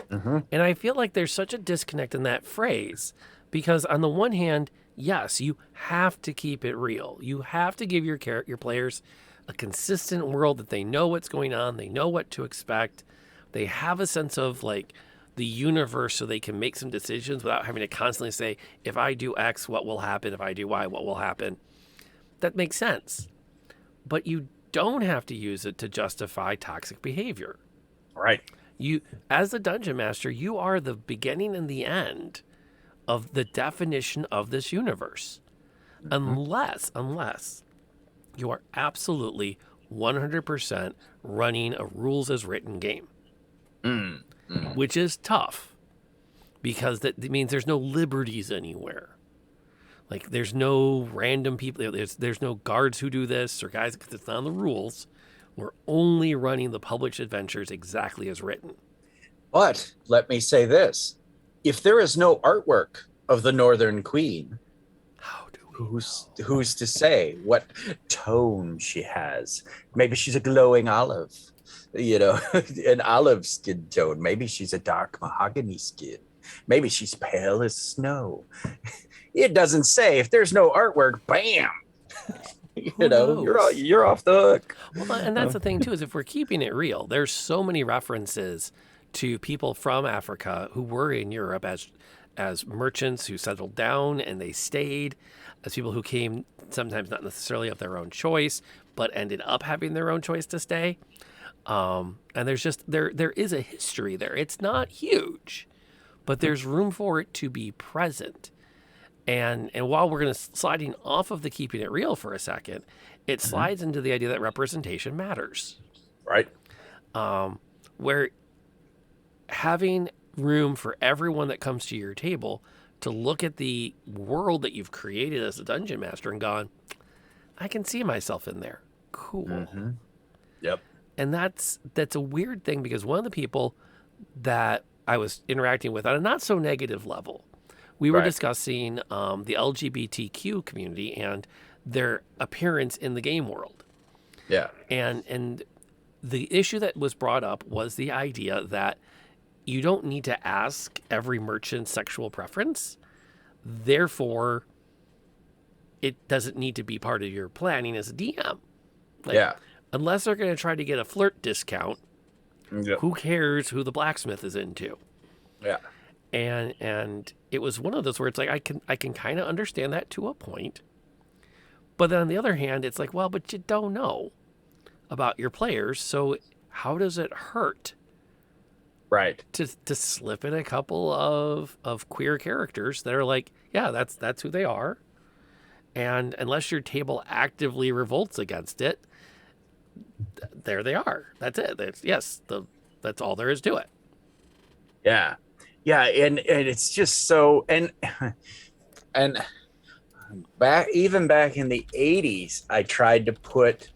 [SPEAKER 2] Mm-hmm.
[SPEAKER 1] And I feel like there's such a disconnect in that phrase because on the one hand, yes, you have to keep it real. You have to give your players a consistent world that they know what's going on, they know what to expect, they have a sense of like the universe so they can make some decisions without having to constantly say, if I do X, what will happen? If I do Y, what will happen? That makes sense. But you don't have to use it to justify toxic behavior.
[SPEAKER 2] Right.
[SPEAKER 1] You, as the dungeon master, you are the beginning and the end of the definition of this universe. Unless you are absolutely 100% running a rules as written game, which is tough because that means there's no liberties anywhere. Like there's no random people. There's no guards who do this or guys because it's not on the rules. We're only running the published adventures exactly as written.
[SPEAKER 2] But let me say this: if there is no artwork of the Northern Queen,
[SPEAKER 1] How do we
[SPEAKER 2] who's to say what tone she has? Maybe she's a glowing olive, an olive skin tone. Maybe she's a dark mahogany skin. Maybe she's pale as snow. It doesn't say. If there's no artwork, bam, you're off the hook.
[SPEAKER 1] Well, and that's the thing too is if we're keeping it real, there's so many references to people from Africa who were in Europe as merchants who settled down and they stayed, as people who came sometimes not necessarily of their own choice, but ended up having their own choice to stay. And there's just there is a history there. It's not huge, but there's room for it to be present. And while we're going to sliding off of the keeping it real for a second, it slides into the idea that representation matters.
[SPEAKER 2] Right.
[SPEAKER 1] Where having room for everyone that comes to your table to look at the world that you've created as a dungeon master and gone, I can see myself in there. Cool.
[SPEAKER 2] Yep.
[SPEAKER 1] And that's a weird thing, because one of the people that I was interacting with on a not so negative level, we were discussing the LGBTQ community and their appearance in the game world.
[SPEAKER 2] Yeah.
[SPEAKER 1] And the issue that was brought up was the idea that you don't need to ask every merchant's sexual preference. Therefore, it doesn't need to be part of your planning as a DM. Like, unless they're going to try to get a flirt discount, who cares who the blacksmith is into?
[SPEAKER 2] Yeah.
[SPEAKER 1] And it was one of those where it's like, I can kind of understand that to a point. But then on the other hand, it's like, well, but you don't know about your players. So how does it hurt?
[SPEAKER 2] Right.
[SPEAKER 1] To slip in a couple of queer characters that are like, yeah, that's who they are. And unless your table actively revolts against it, there they are. That's it. That's all there is to it.
[SPEAKER 2] Yeah. Yeah. And it's just so, and back in the 80s, I tried to put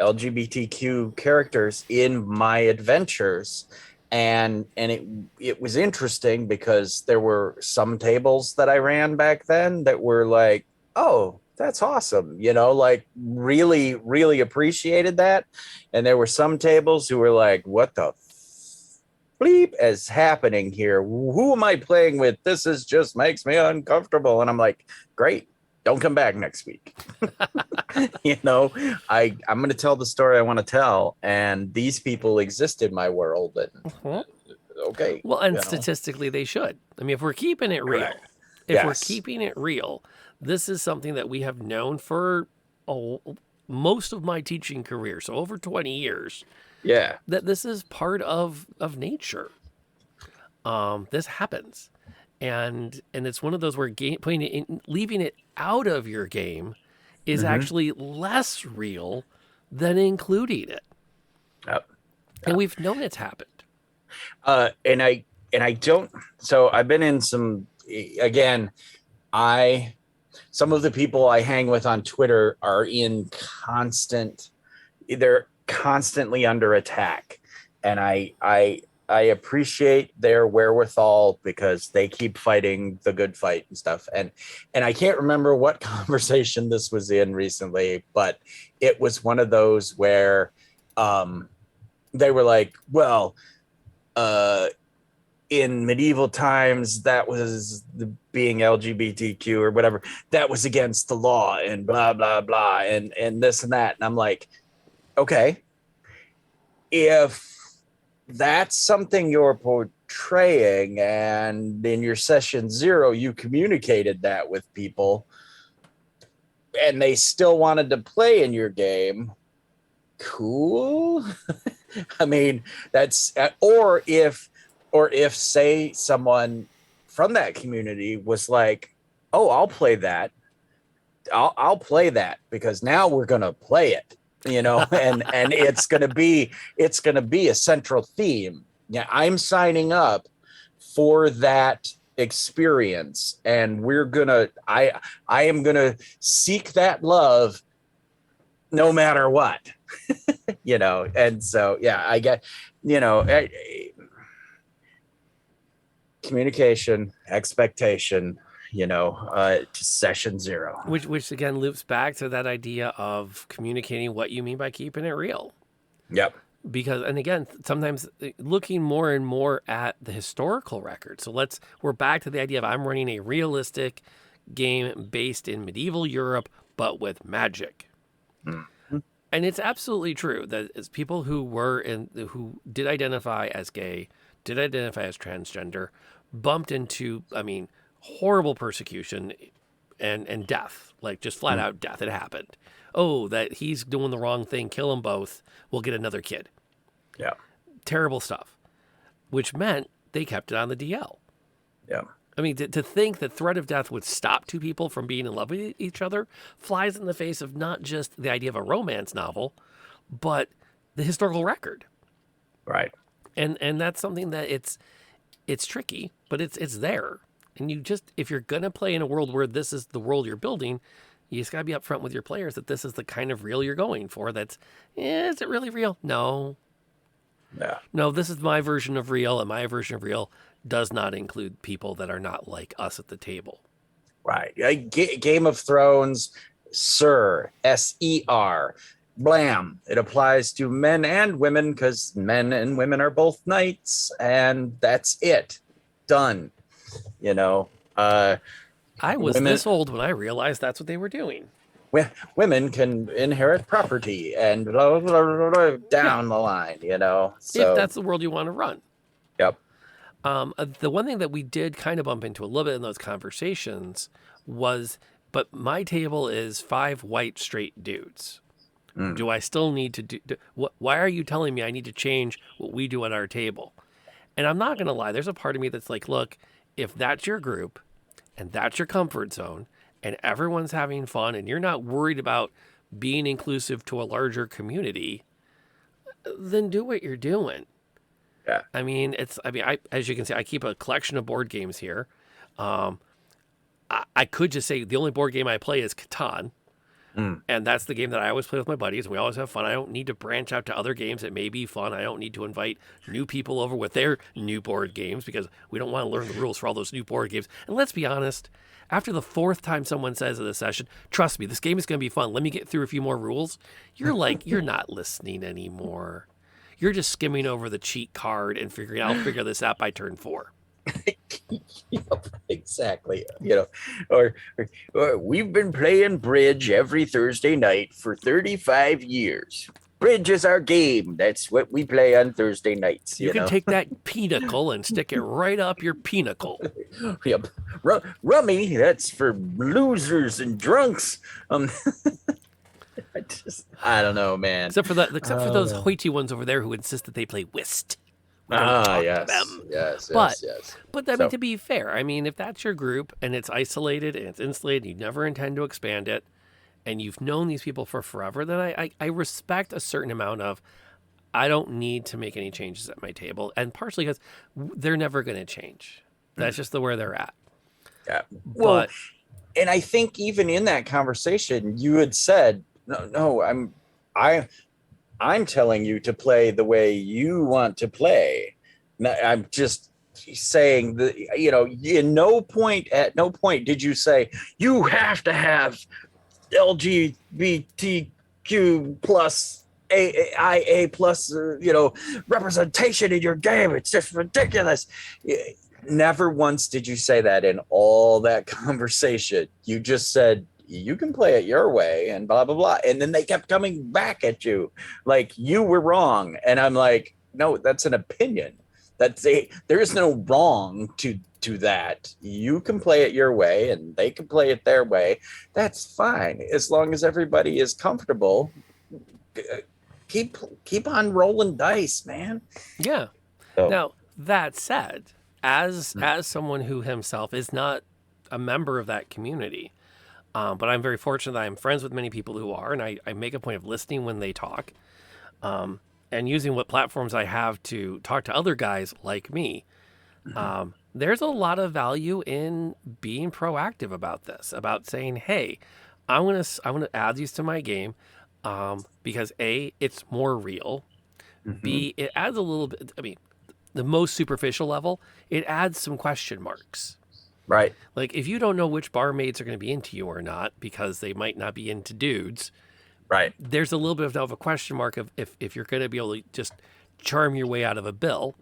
[SPEAKER 2] LGBTQ characters in my adventures. And it was interesting because there were some tables that I ran back then that were like, oh, that's awesome. Like really, really appreciated that. And there were some tables who were like, what the bleep is happening here? Who am I playing with? This is just makes me uncomfortable. And I'm like, great. Don't come back next week. I'm going to tell the story I want to tell. And these people exist in my world. And okay.
[SPEAKER 1] Well, and statistically they should. I mean, if we're keeping it real, we're keeping it real, this is something that we have known for most of my teaching career. So over 20 years.
[SPEAKER 2] Yeah.
[SPEAKER 1] That this is part of nature. This happens. And it's one of those where leaving it out of your game is actually less real than including it.
[SPEAKER 2] Yep.
[SPEAKER 1] And we've known it's happened.
[SPEAKER 2] And I don't. So I've been in some. Again, some of the people I hang with on Twitter are in they're constantly under attack, and I appreciate their wherewithal because they keep fighting the good fight and stuff. And I can't remember what conversation this was in recently, but it was one of those where they were like, well, in medieval times, that was being LGBTQ or whatever, that was against the law and blah, blah, blah, and this and that. And I'm like, okay, if that's something you're portraying and in your session 0 you communicated that with people and they still wanted to play in your game, cool. I mean, that's or if say someone from that community was like, oh, I'll play that because now we're gonna play it, and it's gonna be a central theme. Yeah, I'm signing up for that experience, and I am gonna seek that love no matter what. And so I get, communication, expectation, to session 0.
[SPEAKER 1] Which again loops back to that idea of communicating what you mean by keeping it real.
[SPEAKER 2] Yep.
[SPEAKER 1] Because, and again, sometimes looking more and more at the historical record. So we're back to the idea of I'm running a realistic game based in medieval Europe, but with magic. Mm-hmm. And it's absolutely true that as people who did identify as gay did identify as transgender, bumped into, I mean, horrible persecution and death, like just flat out death. It happened. Oh, that he's doing the wrong thing, kill them both, we'll get another kid.
[SPEAKER 2] Yeah.
[SPEAKER 1] Terrible stuff, which meant they kept it on the DL.
[SPEAKER 2] Yeah.
[SPEAKER 1] I mean, to think that threat of death would stop two people from being in love with each other flies in the face of not just the idea of a romance novel, but the historical record.
[SPEAKER 2] Right.
[SPEAKER 1] And that's something that it's tricky, but it's there. And you just, if you're gonna play in a world where this is the world you're building, you just gotta be upfront with your players that this is the kind of real you're going for. That's, is it really real? No.
[SPEAKER 2] Yeah.
[SPEAKER 1] No, this is my version of real, and my version of real does not include people that are not like us at the table.
[SPEAKER 2] Right. Game of Thrones, Sir, S-E-R, blam. It applies to men and women because men and women are both knights, and that's it. Done. You know,
[SPEAKER 1] I was
[SPEAKER 2] women,
[SPEAKER 1] this old when I realized that's what they were doing.
[SPEAKER 2] women can inherit property and blah, blah, blah, blah, down the line, you know. So,
[SPEAKER 1] If that's the world you want to run.
[SPEAKER 2] yep.
[SPEAKER 1] The one thing that we did kind of bump into a little bit in those conversations was, but my table is 5 white straight dudes. Do I still need to do why are you telling me I need to change what we do at our table? And I'm not going to lie. There's a part of me that's like, look, if that's your group and that's your comfort zone and everyone's having fun and you're not worried about being inclusive to a larger community, then do what you're doing.
[SPEAKER 2] Yeah.
[SPEAKER 1] I mean, as you can see, I keep a collection of board games here. I could just say the only board game I play is Catan. And that's the game that I always play with my buddies. We always have fun. I don't need to branch out to other games that may be fun. I don't need to invite new people over with their new board games because we don't want to learn the rules for all those new board games. And let's be honest, after the 4th time someone says in a session, trust me, this game is going to be fun. Let me get through a few more rules. You're like, you're not listening anymore. You're just skimming over the cheat card and figuring I'll figure this out by turn 4.
[SPEAKER 2] Yep, exactly. You know, or we've been playing bridge every Thursday night for 35 years. Bridge is our game. That's what we play on Thursday nights.
[SPEAKER 1] You can
[SPEAKER 2] know?
[SPEAKER 1] take that pinnacle and stick it right up your pinnacle.
[SPEAKER 2] Yep. Rummy, that's for losers and drunks. I don't know, man.
[SPEAKER 1] Except for those hoity ones over there who insist that they play whist.
[SPEAKER 2] Yes.
[SPEAKER 1] But I mean, to be fair, I mean, if that's your group and it's isolated and it's insulated, and you never intend to expand it, and you've known these people for forever, then I respect a certain amount of, I don't need to make any changes at my table, and partially because they're never going to change. That's just where they're at.
[SPEAKER 2] Yeah. Well, and I think even in that conversation, you had said, no, I'm telling you to play the way you want to play. I'm just saying that, you know, at no point did you say you have to have LGBTQ plus IA plus, you know, representation in your game. It's just ridiculous. Never once did you say that in all that conversation. You just said, you can play it your way and blah, blah, blah. And then they kept coming back at you like you were wrong. And I'm like, no, that's an opinion. There is no wrong to that. You can play it your way and they can play it their way. That's fine. As long as everybody is comfortable, keep on rolling dice, man.
[SPEAKER 1] Yeah. So. Now, that said, as someone who himself is not a member of that community, but I'm very fortunate that I'm friends with many people who are, and I make a point of listening when they talk, and using what platforms I have to talk to other guys like me. There's a lot of value in being proactive about this, about saying, hey, I'm gonna add these to my game, because A, it's more real. B, it adds a little bit, I mean, the most superficial level, it adds some question marks.
[SPEAKER 2] Right.
[SPEAKER 1] Like, if you don't know which barmaids are going to be into you or not, because they might not be into dudes,
[SPEAKER 2] right?
[SPEAKER 1] There's a little bit of a question mark of if you're going to be able to just charm your way out of a bill.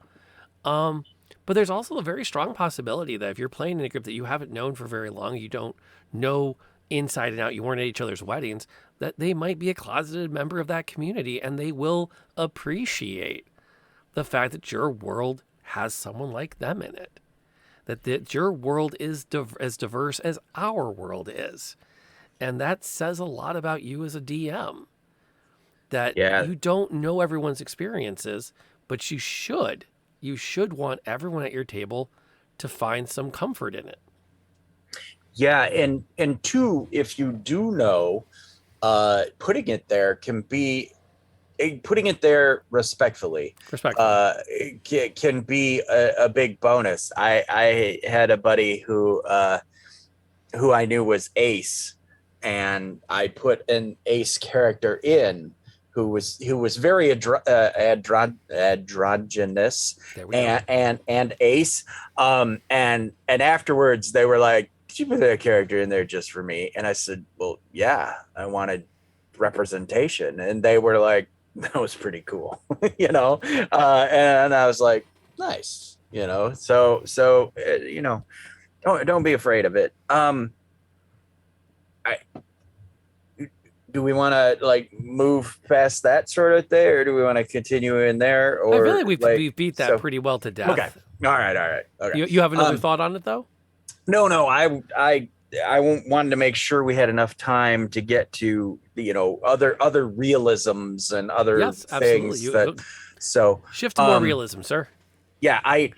[SPEAKER 1] But there's also a very strong possibility that if you're playing in a group that you haven't known for very long, you don't know inside and out, you weren't at each other's weddings, that they might be a closeted member of that community and they will appreciate the fact that your world has someone like them in it. That your world is as diverse as our world is. And that says a lot about you as a DM. That
[SPEAKER 2] Yeah.
[SPEAKER 1] you don't know everyone's experiences, but you should. You should want everyone at your table to find some comfort in it.
[SPEAKER 2] Yeah, and two, if you do know, putting it there can be putting it there respectfully
[SPEAKER 1] Respectfully.
[SPEAKER 2] can be a big bonus. I had a buddy who I knew was Ace, and I put an Ace character in who was very androgynous
[SPEAKER 1] There we go.
[SPEAKER 2] and Ace. And afterwards they were like, "Did you put that character in there just for me?" And I said, "Well, yeah, I wanted representation." And they were like, "That was pretty cool," you know. And I was like, "Nice," you know. So you know, don't be afraid of it. I Do we want to like move past that sort of thing, or do we want to continue in there,
[SPEAKER 1] I feel
[SPEAKER 2] or
[SPEAKER 1] like we've beat that
[SPEAKER 2] so?
[SPEAKER 1] pretty well to
[SPEAKER 2] Okay,
[SPEAKER 1] death.
[SPEAKER 2] all right, okay.
[SPEAKER 1] You have another thought on it though?
[SPEAKER 2] No, I wanted to make sure we had enough time to get to other realisms and other
[SPEAKER 1] Yes, absolutely.
[SPEAKER 2] things that. So
[SPEAKER 1] Shift to more realism, sir.
[SPEAKER 2] yeah, I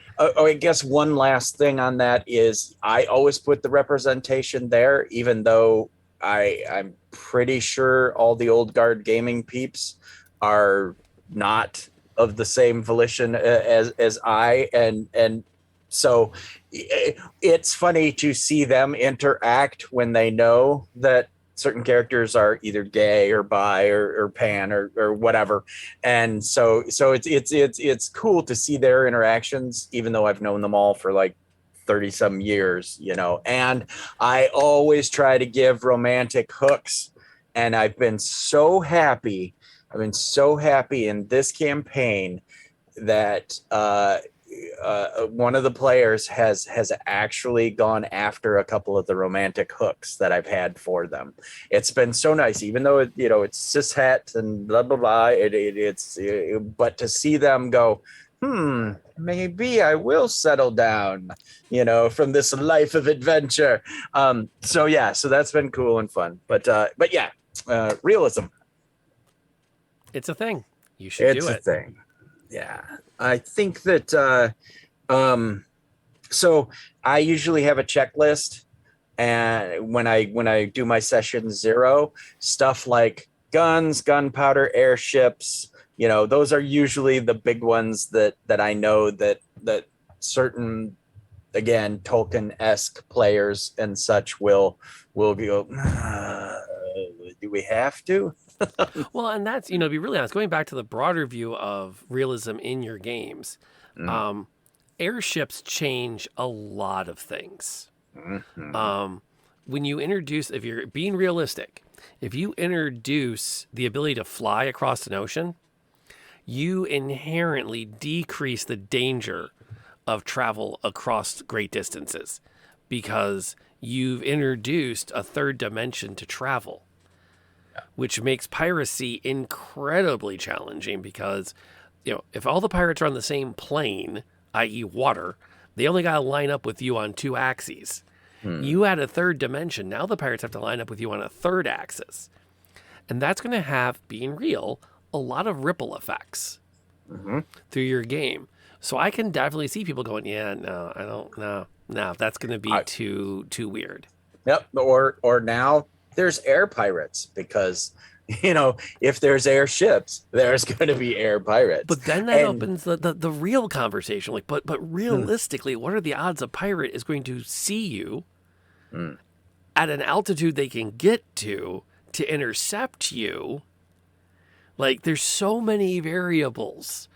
[SPEAKER 2] guess one last thing on that is I always put the representation there, even though I'm pretty sure all the old guard gaming peeps are not of the same volition as I, and so it's funny to see them interact when they know that certain characters are either gay or bi or pan or whatever. And so it's cool to see their interactions, even though I've known them all for like 30 some years, and I always try to give romantic hooks. And I've been so happy in this campaign that one of the players has actually gone after a couple of the romantic hooks that I've had for them. It's been so nice, even though it's cishet and blah blah blah. But to see them go, maybe I will settle down, from this life of adventure. So that's been cool and fun. But yeah, realism.
[SPEAKER 1] It's a thing. You should do it.
[SPEAKER 2] It's a thing. Yeah, I think that so I usually have a checklist, and when I do my session 0, stuff like guns, gunpowder, airships, those are usually the big ones that I know that certain, again, Tolkien-esque players and such will go, do we have to?
[SPEAKER 1] Well, and that's, to be really honest, going back to the broader view of realism in your games, airships change a lot of things. When you introduce, if you're being realistic, if you introduce the ability to fly across an ocean, you inherently decrease the danger of travel across great distances because you've introduced a third dimension to travel, which makes piracy incredibly challenging because, if all the pirates are on the same plane, i.e. water, they only got to line up with you on 2 axes. You add a third dimension. Now the pirates have to line up with you on a third axis. And that's going to have, being real, a lot of ripple effects through your game. So I can definitely see people going, yeah, no, I don't know. No, that's going to be too weird.
[SPEAKER 2] Yep. Or now there's air pirates because, if there's airships, there's going to be air pirates.
[SPEAKER 1] But then that opens the real conversation. Like, but realistically, what are the odds a pirate is going to see you at an altitude they can get to intercept you? Like, there's so many variables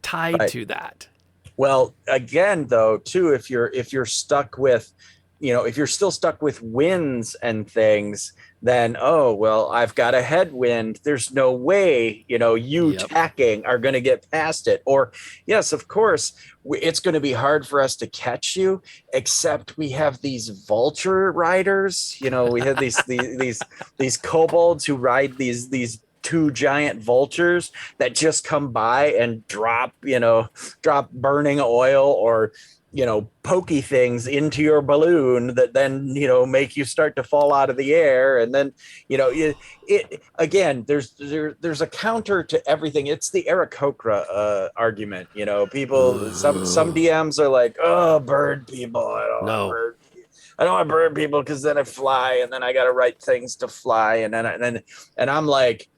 [SPEAKER 1] tied to that.
[SPEAKER 2] Well, again, though, too, if you're stuck with, if you're still stuck with winds and things, then, I've got a headwind. There's no way, tacking are going to get past it. Or, yes, of course, it's going to be hard for us to catch you, except we have these vulture riders. We have these kobolds who ride these two giant vultures that just come by and drop burning oil or pokey things into your balloon that then make you start to fall out of the air. And then it again, there's a counter to everything. It's the Eric Kokra argument. People, some
[SPEAKER 1] Ugh.
[SPEAKER 2] DMs are like, oh, bird people,
[SPEAKER 1] No.
[SPEAKER 2] I don't want bird people because then I fly and then I got to write things to fly. And I'm like,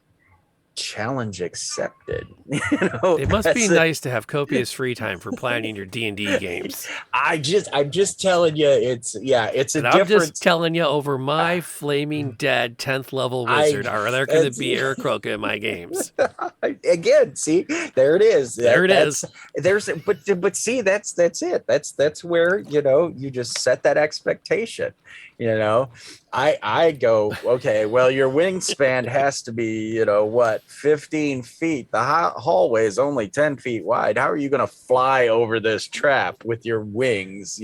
[SPEAKER 2] challenge accepted.
[SPEAKER 1] It must be
[SPEAKER 2] That's
[SPEAKER 1] nice to have copious free time for planning your D&D games.
[SPEAKER 2] I'm just telling you, it's a
[SPEAKER 1] And I'm just
[SPEAKER 2] difference.
[SPEAKER 1] telling you, over my flaming dead 10th level
[SPEAKER 2] I
[SPEAKER 1] wizard, are there going to be Eric Croca in my games?
[SPEAKER 2] again, see, there it is.
[SPEAKER 1] There it is.
[SPEAKER 2] There's but see, that's it. That's where you just set that expectation. I go, okay, well, your wingspan has to be 15 feet. The hallway is only 10 feet wide. How are you going to fly over this trap with your wings?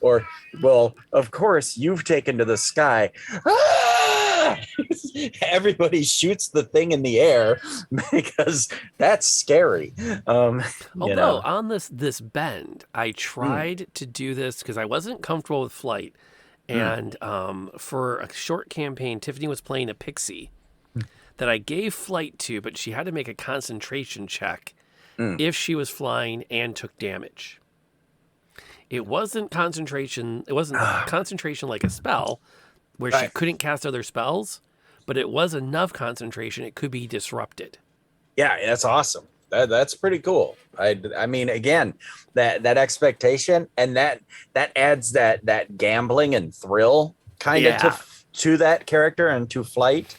[SPEAKER 2] Or well, of course, you've taken to the sky. Ah! Everybody shoots the thing in the air because that's scary.
[SPEAKER 1] Although on this bend, I
[SPEAKER 2] Mm,
[SPEAKER 1] tried to do this because I wasn't comfortable with flight.
[SPEAKER 2] mm,
[SPEAKER 1] And for a short campaign, Tiffany was playing a pixie that I gave flight to, but she had to make a concentration check
[SPEAKER 2] mm.
[SPEAKER 1] if she was flying and took damage. It wasn't concentration. It wasn't concentration like a spell where she
[SPEAKER 2] Right.
[SPEAKER 1] couldn't cast other spells, but it was enough concentration it could be disrupted.
[SPEAKER 2] Yeah, that's awesome. That's pretty cool. I mean, again, that expectation and that adds that gambling and thrill kind of
[SPEAKER 1] Yeah.
[SPEAKER 2] to that character and to flight.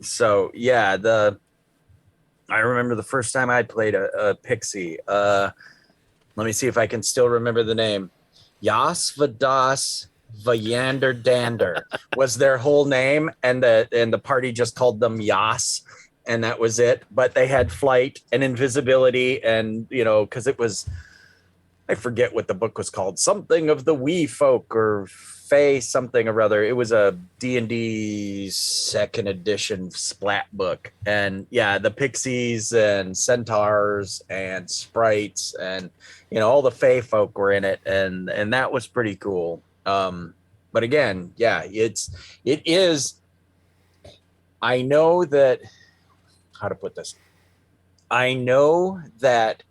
[SPEAKER 2] So yeah, I remember the first time I played a pixie. Let me see if I can still remember the name. Yas Vadas Vayander Dander was their whole name, and the party just called them Yas, and that was it. But they had flight and invisibility, and because it was, I forget what the book was called, something of the wee folk or Fae something or other. It was a D&D second edition splat book. And yeah, the pixies and centaurs and sprites and all the Fae folk were in it, and that was pretty cool. But again, yeah, it is. I know that, how to put this. I know that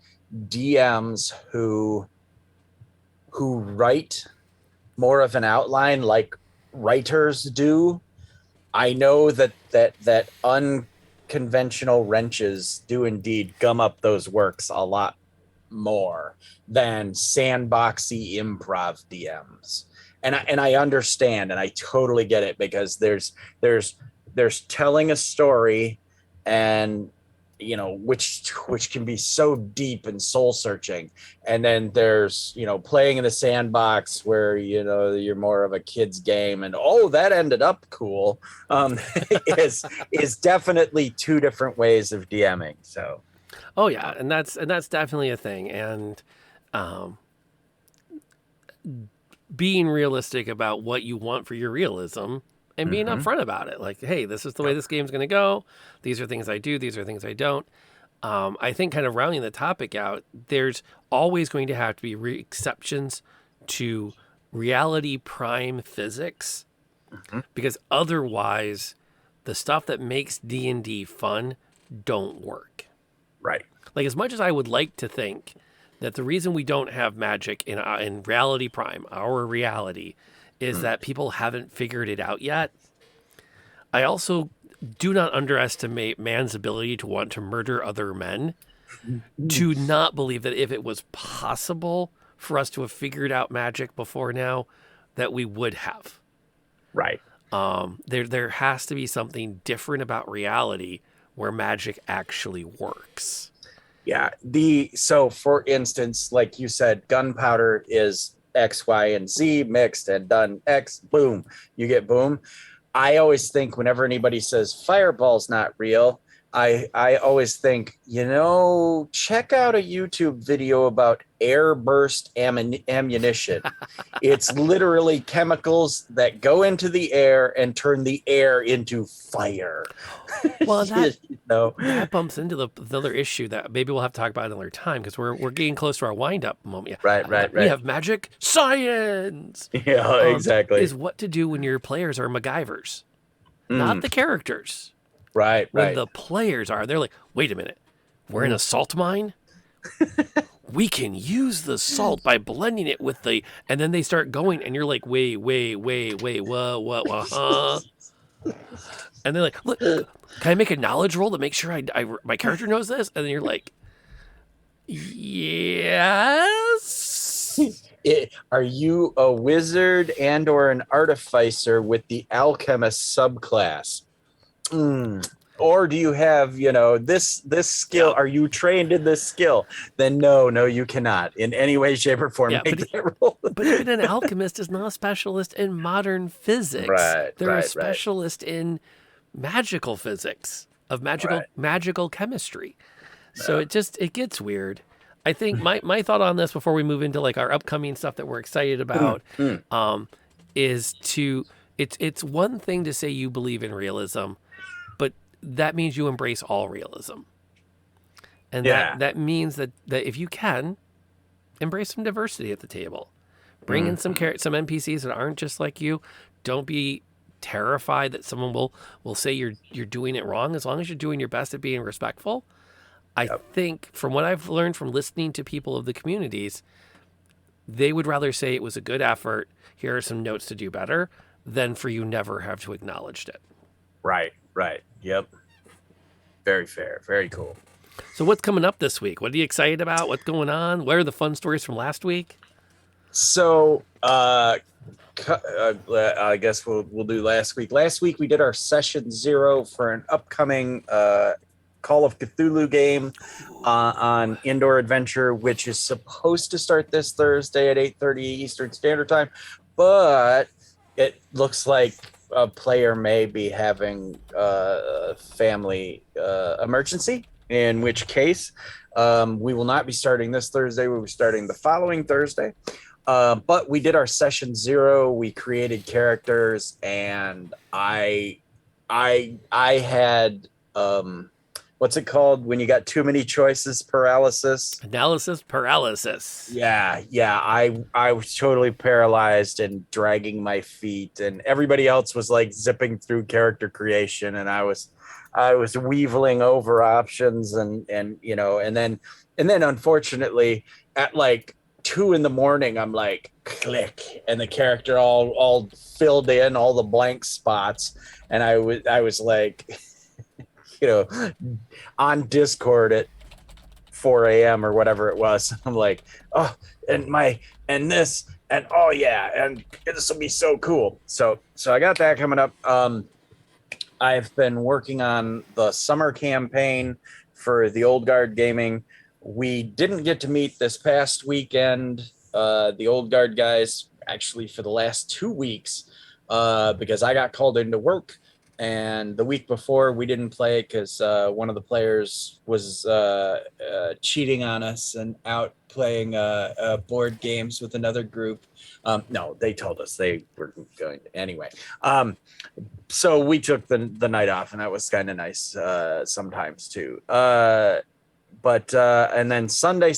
[SPEAKER 2] DMs who write more of an outline like writers do, I know that unconventional wrenches do indeed gum up those works a lot more than sandboxy improv DMs. And I understand and I totally get it, because there's telling a story, and which can be so deep and soul searching, and then there's playing in the sandbox where you're more of a kid's game, and that ended up cool. Is definitely two different ways of DMing. So
[SPEAKER 1] Oh yeah, and that's definitely a thing. And um, being realistic about what you want for your realism and being
[SPEAKER 2] mm-hmm.
[SPEAKER 1] upfront about it. Like, hey, this is the way this game's going to go. These are things I do. These are things I don't. I think kind of rounding the topic out, there's always going to have to be exceptions to reality prime physics,
[SPEAKER 2] Mm-hmm.
[SPEAKER 1] because otherwise the stuff that makes D&D fun don't work.
[SPEAKER 2] Right.
[SPEAKER 1] Like, as much as I would like to think that the reason we don't have magic in reality prime, our reality, is that people haven't figured it out yet, I also do not underestimate man's ability to want to murder other men, to not believe that if it was possible for us to have figured out magic before now, that we would have.
[SPEAKER 2] Right.
[SPEAKER 1] There has to be something different about reality where magic actually works.
[SPEAKER 2] Yeah. So for instance, like you said, gunpowder is X, Y, and Z mixed and done X, boom, you get boom. I always think whenever anybody says fireball's not real, I always think, check out a YouTube video about air burst ammunition. It's literally chemicals that go into the air and turn the air into fire.
[SPEAKER 1] Well,
[SPEAKER 2] You know?
[SPEAKER 1] that bumps into the other issue that maybe we'll have to talk about another time because we're getting close to our wind up moment.
[SPEAKER 2] Right, right,
[SPEAKER 1] We
[SPEAKER 2] right.
[SPEAKER 1] have magic science.
[SPEAKER 2] Yeah, exactly.
[SPEAKER 1] Is what to do when your players are MacGyvers, not
[SPEAKER 2] Mm,
[SPEAKER 1] the characters.
[SPEAKER 2] right,
[SPEAKER 1] When
[SPEAKER 2] right.
[SPEAKER 1] the players are, they're like, wait a minute, we're in a salt mine. We can use the salt by blending it with the, and then they start going, and you're like, wait, what, huh? And they're like, look, can I make a knowledge roll to make sure my character knows this? And then you're like, yes.
[SPEAKER 2] Are you a wizard and or an artificer with the alchemist subclass? Or do you have, this skill?
[SPEAKER 1] Yeah,
[SPEAKER 2] Are you trained in this skill? Then no, you cannot in any way, shape, or form
[SPEAKER 1] yeah,
[SPEAKER 2] make that roll.
[SPEAKER 1] but even an alchemist is not a specialist in modern physics.
[SPEAKER 2] Right,
[SPEAKER 1] They're a
[SPEAKER 2] right, right,
[SPEAKER 1] specialist in magical physics of
[SPEAKER 2] right.
[SPEAKER 1] magical chemistry. So
[SPEAKER 2] Yeah.
[SPEAKER 1] it gets weird. I think my thought on this before we move into like our upcoming stuff that we're excited about
[SPEAKER 2] Mm.
[SPEAKER 1] is to it's one thing to say you believe in realism, but that means you embrace all realism. And
[SPEAKER 2] Yeah.
[SPEAKER 1] that means that if you can embrace some diversity at the table. Bring in some NPCs that aren't just like you. Don't be terrified that someone will say you're doing it wrong as long as you're doing your best at being respectful. I think from what I've learned from listening to people of the communities, they would rather say it was a good effort, here are some notes to do better, than for you never have to acknowledge it.
[SPEAKER 2] Right, right. Yep. Very fair. Very cool.
[SPEAKER 1] So what's coming up this week? What are you excited about? What's going on? What are the fun stories from last week?
[SPEAKER 2] So, I guess we'll do last week. Last week we did our session 0 for an upcoming Call of Cthulhu game on Indoor Adventure, which is supposed to start this Thursday at 8:30 Eastern Standard Time, but it looks like a player may be having a family emergency, in which case we will not be starting this Thursday. We'll be starting the following Thursday. But we did our session 0. We created characters, and I had what's it called when you got too many choices? Paralysis.
[SPEAKER 1] Analysis paralysis.
[SPEAKER 2] Yeah. I was totally paralyzed and dragging my feet, and everybody else was like zipping through character creation, and I was weaveling over options, and then unfortunately at like 2 a.m. I'm like, click, and the character all filled in all the blank spots, and I was like, on Discord at 4 a.m. or whatever it was. I'm like, oh, and this, and oh yeah, and this will be so cool. So I got that coming up. I've been working on the summer campaign for the Old Guard Gaming. We didn't get to meet this past weekend, the Old Guard guys, actually for the last 2 weeks, because I got called into work. And the week before, we didn't play because one of the players was cheating on us and out playing board games with another group. No, they told us they were going to anyway. So we took the night off, and that was kind of nice sometimes too. But and then Sunday,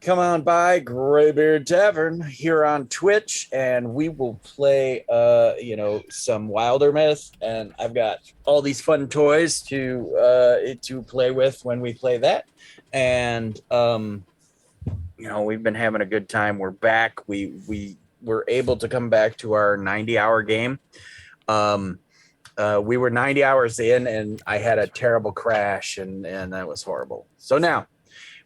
[SPEAKER 2] come on by Graybeard Tavern here on Twitch, and we will play some Wilder Myth, and I've got all these fun toys to play with when we play that. And we've been having a good time. We're back. We were able to come back to our 90-hour game. We were 90 hours in, and I had a terrible crash, and that was horrible. So now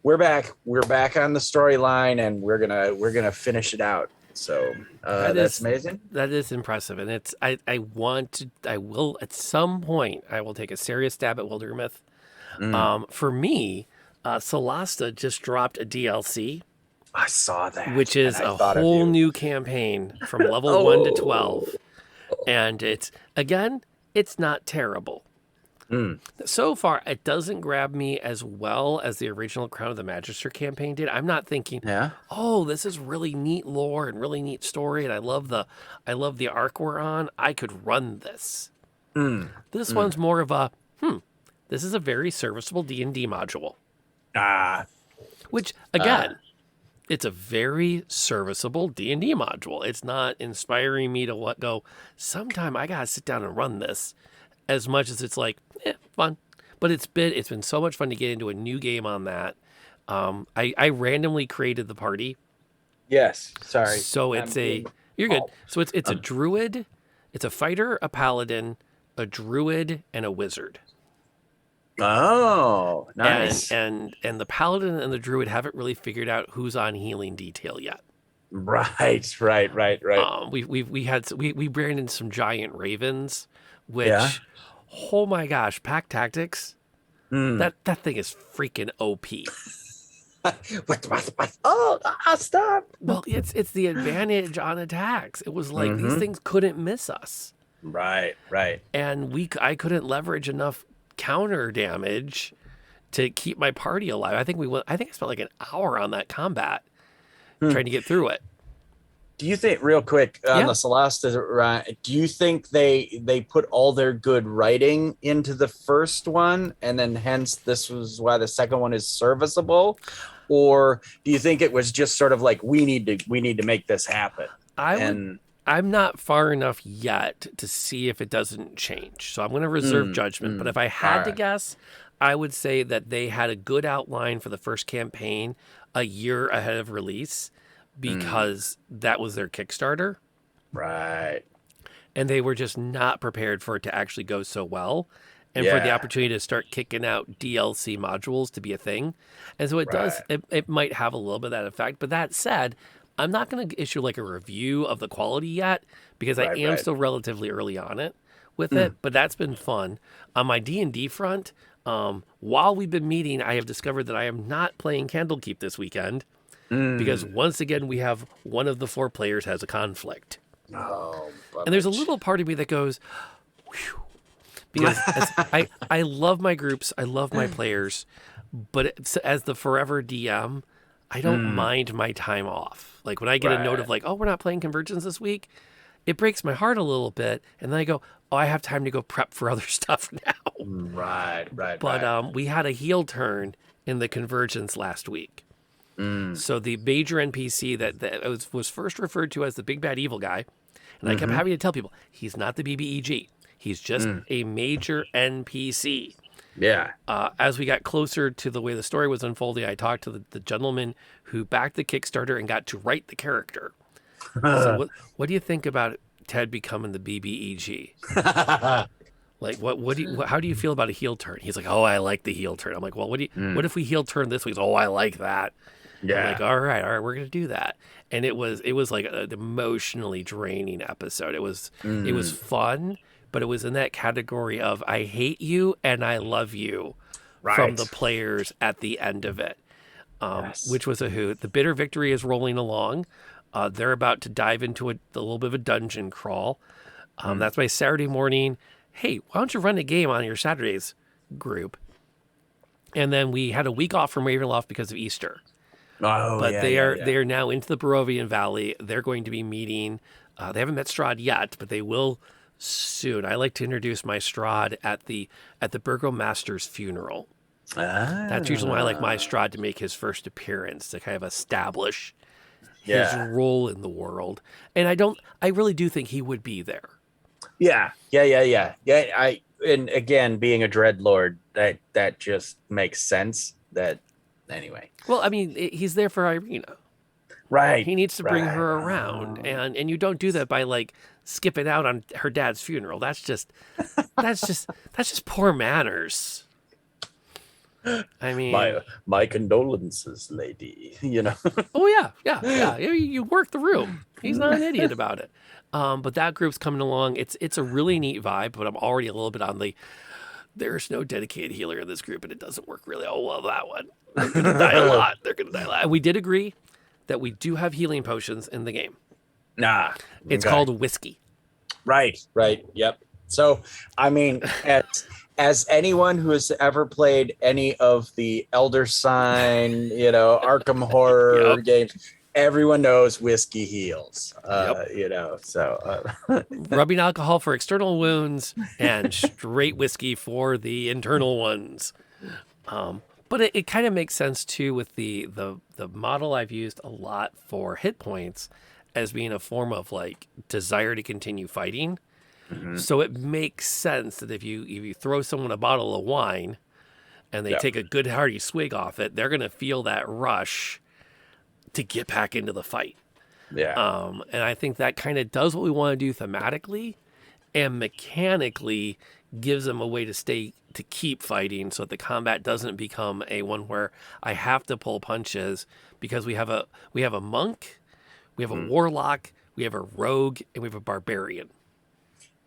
[SPEAKER 2] we're back on the storyline, and we're gonna finish it out. So that's amazing.
[SPEAKER 1] That is impressive, and it's I will at some point I will take a serious stab at Wildermyth. For me, Solasta just dropped a DLC.
[SPEAKER 2] I saw that,
[SPEAKER 1] which is a whole new campaign from level 1 to 12, and it's not terrible.
[SPEAKER 2] Mm.
[SPEAKER 1] So far, it doesn't grab me as well as the original Crown of the Magister campaign did. I'm not thinking,
[SPEAKER 2] Yeah.
[SPEAKER 1] oh, this is really neat lore and really neat story, and I love the arc we're on. I could run this.
[SPEAKER 2] Mm.
[SPEAKER 1] This
[SPEAKER 2] Mm.
[SPEAKER 1] one's more of a, this is a very serviceable D&D module.
[SPEAKER 2] Ah.
[SPEAKER 1] Which again, it's a very serviceable D&D module. It's not inspiring me to go, sometime I got to sit down and run this, as much as it's like, fun. But it's been so much fun to get into a new game on that. I randomly created the party.
[SPEAKER 2] Yes. Sorry.
[SPEAKER 1] So
[SPEAKER 2] I'm
[SPEAKER 1] it's
[SPEAKER 2] being
[SPEAKER 1] you're good.
[SPEAKER 2] called.
[SPEAKER 1] So it's a druid, it's a fighter, a paladin, a druid, and a wizard.
[SPEAKER 2] Oh,
[SPEAKER 1] And
[SPEAKER 2] nice.
[SPEAKER 1] and the paladin and the druid haven't really figured out who's on healing detail yet.
[SPEAKER 2] Right. Right. Right. Right.
[SPEAKER 1] We branded some giant ravens,
[SPEAKER 2] Yeah.
[SPEAKER 1] which, oh my gosh, pack tactics.
[SPEAKER 2] Mm.
[SPEAKER 1] That thing is freaking OP.
[SPEAKER 2] What? Oh, stop.
[SPEAKER 1] Well, it's the advantage on attacks. It was like these
[SPEAKER 2] Mm-hmm.
[SPEAKER 1] things couldn't miss us,
[SPEAKER 2] Right. Right.
[SPEAKER 1] and I couldn't leverage enough counter damage to keep my party alive. I think I spent like an hour on that combat trying to get through it.
[SPEAKER 2] Do you think, real quick, on
[SPEAKER 1] Yeah.
[SPEAKER 2] the Celeste, do you think they put all their good writing into the first one, and then hence this was why the second one is serviceable, or do you think it was just sort of like we need to make this happen?
[SPEAKER 1] I'm not far enough yet to see if it doesn't change. So I'm going to reserve judgment. But if I had to guess, I would say that they had a good outline for the first campaign a year ahead of release because that was their Kickstarter.
[SPEAKER 2] Right.
[SPEAKER 1] And they were just not prepared for it to actually go so well. And for the
[SPEAKER 2] Yeah.
[SPEAKER 1] opportunity to start kicking out DLC modules to be a thing. And so it might have a little bit of that effect. But that said, I'm not going to issue like a review of the quality yet because I am still relatively early on it with it. But that's been fun. On my D&D front, while we've been meeting, I have discovered that I am not playing Candlekeep this weekend because once again, we have one of the 4 players has a conflict.
[SPEAKER 2] Oh,
[SPEAKER 1] and there's a little part of me that goes, whew, because I love my groups, I love my players, but as the forever DM, I don't mind my time off. Like when I get a note of like, oh, we're not playing Convergence this week, it breaks my heart a little bit, and then I go, oh, I have time to go prep for other stuff now.
[SPEAKER 2] Right.
[SPEAKER 1] But we had a heel turn in the Convergence last week. So the major NPC that was first referred to as the big bad evil guy, and I kept having to tell people he's not the BBEG. He's just a major NPC.
[SPEAKER 2] Yeah.
[SPEAKER 1] As we got closer to the way the story was unfolding, I talked to the gentleman who backed the Kickstarter and got to write the character. So what do you think about Ted becoming the BBEG? Like how do you feel about a heel turn? He's like, oh, I like the heel turn. I'm like, well, what if we heel turn this week? Oh, I like that.
[SPEAKER 2] Yeah.
[SPEAKER 1] I'm like, all right, we're gonna do that. And it was like an emotionally draining episode. It was fun, but it was in that category of I hate you and I love you from the players at the end of it, which was a hoot. The bitter victory is rolling along. They're about to dive into a little bit of a dungeon crawl. That's my Saturday morning. Hey, why don't you run a game on your Saturdays group? And then we had a week off from Ravenloft because of Easter.
[SPEAKER 2] Oh,
[SPEAKER 1] But they are now into the Barovian Valley. They're going to be meeting. They haven't met Strahd yet, but they will soon. I like to introduce my Strahd at the Burgomaster's funeral. That's usually when I like my Strahd to make his first appearance to kind of establish his role in the world. And I really do think he would be there.
[SPEAKER 2] Yeah. And again, being a dreadlord, that just makes sense. That anyway.
[SPEAKER 1] Well, I mean, he's there for Irina.
[SPEAKER 2] Right.
[SPEAKER 1] He needs to bring her around, and you don't do that by like skipping out on her dad's funeral. That's just poor manners. I mean,
[SPEAKER 2] my condolences, lady. You know.
[SPEAKER 1] Oh yeah. You work the room. He's not an idiot about it. But that group's coming along. It's a really neat vibe. But I'm already a little bit on the. There's no dedicated healer in this group, and it doesn't work really. Oh well, that one. They're gonna die a lot. And we did agree that we do have healing potions in the game. It's called whiskey.
[SPEAKER 2] Right. Yep. So, I mean, as anyone who has ever played any of the Elder Sign, Arkham horror
[SPEAKER 1] Yep.
[SPEAKER 2] games, everyone knows whiskey heals.
[SPEAKER 1] Yep. Rubbing alcohol for external wounds and straight whiskey for the internal ones. But it kind of makes sense too with the model I've used a lot for hit points as being a form of like desire to continue fighting.
[SPEAKER 2] Mhm.
[SPEAKER 1] So it makes sense that if you throw someone a bottle of wine and they
[SPEAKER 2] Yep.
[SPEAKER 1] take a good hearty swig off it, they're gonna feel that rush to get back into the fight.
[SPEAKER 2] Yeah.
[SPEAKER 1] And I think that kind of does what we want to do thematically and mechanically gives them a way to keep fighting so that the combat doesn't become a one where I have to pull punches because we have a monk, we have a warlock, we have a rogue, and we have a barbarian.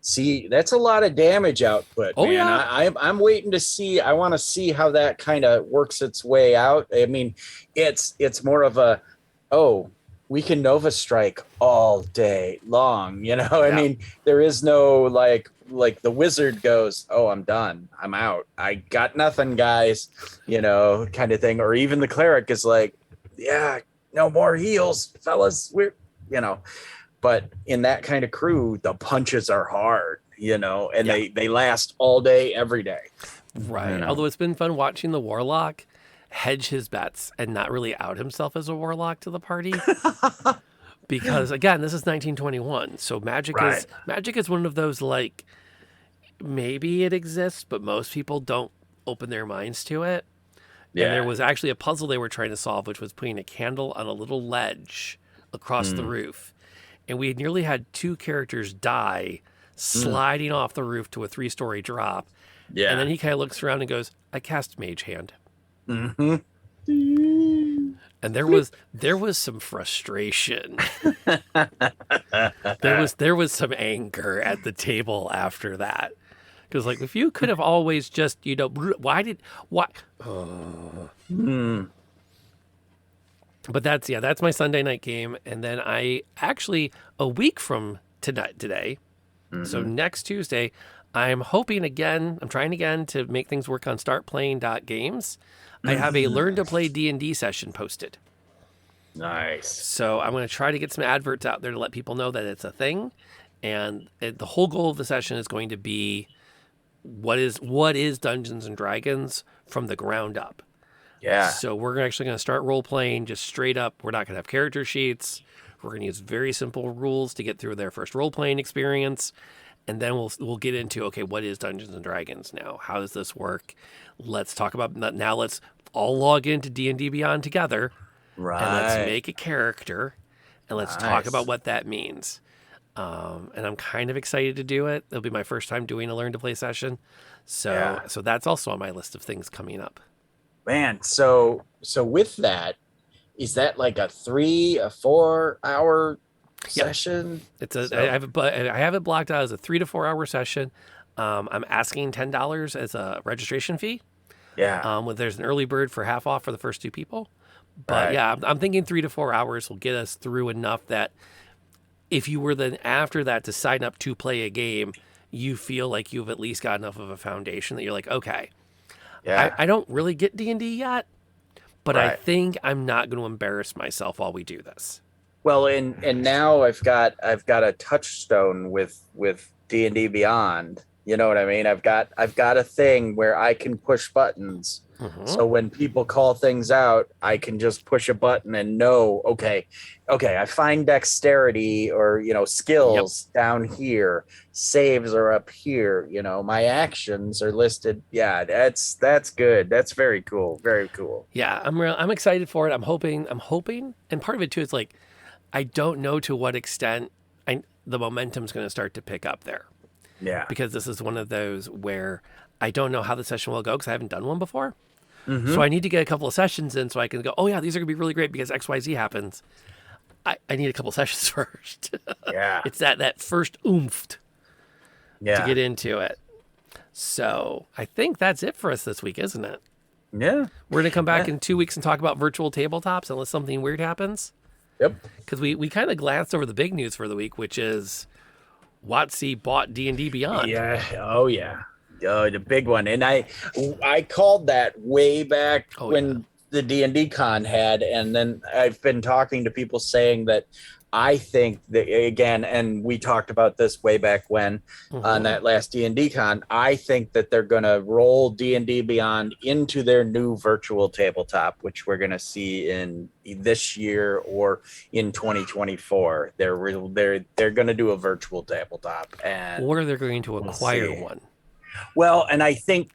[SPEAKER 2] See, that's a lot of damage output,
[SPEAKER 1] Oh,
[SPEAKER 2] man.
[SPEAKER 1] yeah.
[SPEAKER 2] I'm waiting to see. I want to see how that kind of works its way out. I mean, it's more of a, oh, we can Nova Strike all day long. I
[SPEAKER 1] Yeah.
[SPEAKER 2] mean, there is no like the wizard goes, oh, I'm done. I'm out. I got nothing, guys. Kind of thing. Or even the cleric is like, yeah, no more heals, fellas. You know but in that kind of crew, the punches are hard, and
[SPEAKER 1] Yeah.
[SPEAKER 2] they last all day, every day.
[SPEAKER 1] Right. Although it's been fun watching the warlock hedge his bets and not really out himself as a warlock to the party. Because again, this is 1921, so
[SPEAKER 2] Right.
[SPEAKER 1] magic is one of those like maybe it exists, but most people don't open their minds to it. And there
[SPEAKER 2] Yeah.
[SPEAKER 1] was actually a puzzle they were trying to solve, which was putting a candle on a little ledge across the
[SPEAKER 2] Mm.
[SPEAKER 1] roof. And we had nearly had two characters die sliding off the roof to a 3-story drop.
[SPEAKER 2] Yeah.
[SPEAKER 1] And then he kind of looks around and goes, I cast Mage Hand.
[SPEAKER 2] Mm-hmm.
[SPEAKER 1] And there was some frustration. there was some anger at the table after that. Because like if you could have always just why
[SPEAKER 2] Mm.
[SPEAKER 1] but that's my Sunday night game. And then I actually a week from today, so
[SPEAKER 2] Mhm.
[SPEAKER 1] next Tuesday, I'm trying again to make things work on startplaying.games. I have a learn to play D&D session posted.
[SPEAKER 2] Nice.
[SPEAKER 1] So I'm going to try to get some adverts out there to let people know that it's a thing. And the whole goal of the session is going to be what is Dungeons and Dragons from the ground up.
[SPEAKER 2] Yeah.
[SPEAKER 1] So we're actually going to start role playing just straight up. We're not going to have character sheets. We're going to use very simple rules to get through their first role playing experience, and then we'll get into okay, what is Dungeons and Dragons now? How does this work? Let's talk about now. Let's all log into D&D Beyond together,
[SPEAKER 2] Right.
[SPEAKER 1] and let's make a character, and let's talk
[SPEAKER 2] Nice.
[SPEAKER 1] about what that means. And I'm kind of excited to do it. It'll be my first time doing a learn to play session,
[SPEAKER 2] Yeah.
[SPEAKER 1] so that's also on my list of things coming up.
[SPEAKER 2] Man, so with that, is that like a 4 hour
[SPEAKER 1] Yep.
[SPEAKER 2] session?
[SPEAKER 1] I have it blocked out as a 3 to 4 hour session. I'm asking $10 as a registration fee.
[SPEAKER 2] Yeah.
[SPEAKER 1] There's an early bird for half off for the first 2 people. But
[SPEAKER 2] Right.
[SPEAKER 1] yeah, I'm thinking 3 to 4 hours will get us through enough that if you were then after that to sign up to play a game, you feel like you've at least got enough of a foundation that you're like, okay,
[SPEAKER 2] Yeah.
[SPEAKER 1] I don't really get D&D yet, but I
[SPEAKER 2] Right.
[SPEAKER 1] think I'm not going to embarrass myself while we do this.
[SPEAKER 2] Well, and now I've got a touchstone with D&D Beyond. You know what I mean? I've got a thing where I can push buttons.
[SPEAKER 1] Mhm.
[SPEAKER 2] So when people call things out, I can just push a button and know, okay, I find dexterity or skills down here. Saves are up here. My actions are listed. Yeah, that's good. That's very cool. Very cool.
[SPEAKER 1] Yeah, I'm excited for it. I'm hoping, and part of it too is like, I don't know to what extent the momentum's going to start to pick up there,
[SPEAKER 2] Yeah.
[SPEAKER 1] because this is one of those where I don't know how the session will go because I haven't done one before.
[SPEAKER 2] Mhm.
[SPEAKER 1] So I need to get a couple of sessions in so I can go, oh yeah, these are going to be really great because XYZ happens. I need a couple sessions first.
[SPEAKER 2] Yeah.
[SPEAKER 1] It's that first oomph
[SPEAKER 2] Yeah.
[SPEAKER 1] to get into it. So I think that's it for us this week, isn't it?
[SPEAKER 2] Yeah.
[SPEAKER 1] We're going to come back
[SPEAKER 2] Yeah.
[SPEAKER 1] in 2 weeks and talk about virtual tabletops unless something weird happens.
[SPEAKER 2] Yep.
[SPEAKER 1] Because we kind of glanced over the big news for the week, which is WotC bought D&D Beyond.
[SPEAKER 2] Yeah. Oh yeah. The big one. And I called that way back
[SPEAKER 1] Oh yeah.
[SPEAKER 2] when the D&D con had, and then I've been talking to people saying that I think that, again, and we talked about this way back when on
[SPEAKER 1] Mhm.
[SPEAKER 2] that last D&D con, I think that they're going to roll D&D Beyond into their new virtual tabletop, which we're going to see in this year or in 2024. They're going to do a virtual tabletop, and
[SPEAKER 1] Or they're going to
[SPEAKER 2] we'll
[SPEAKER 1] acquire
[SPEAKER 2] see.
[SPEAKER 1] one.
[SPEAKER 2] Well, and I think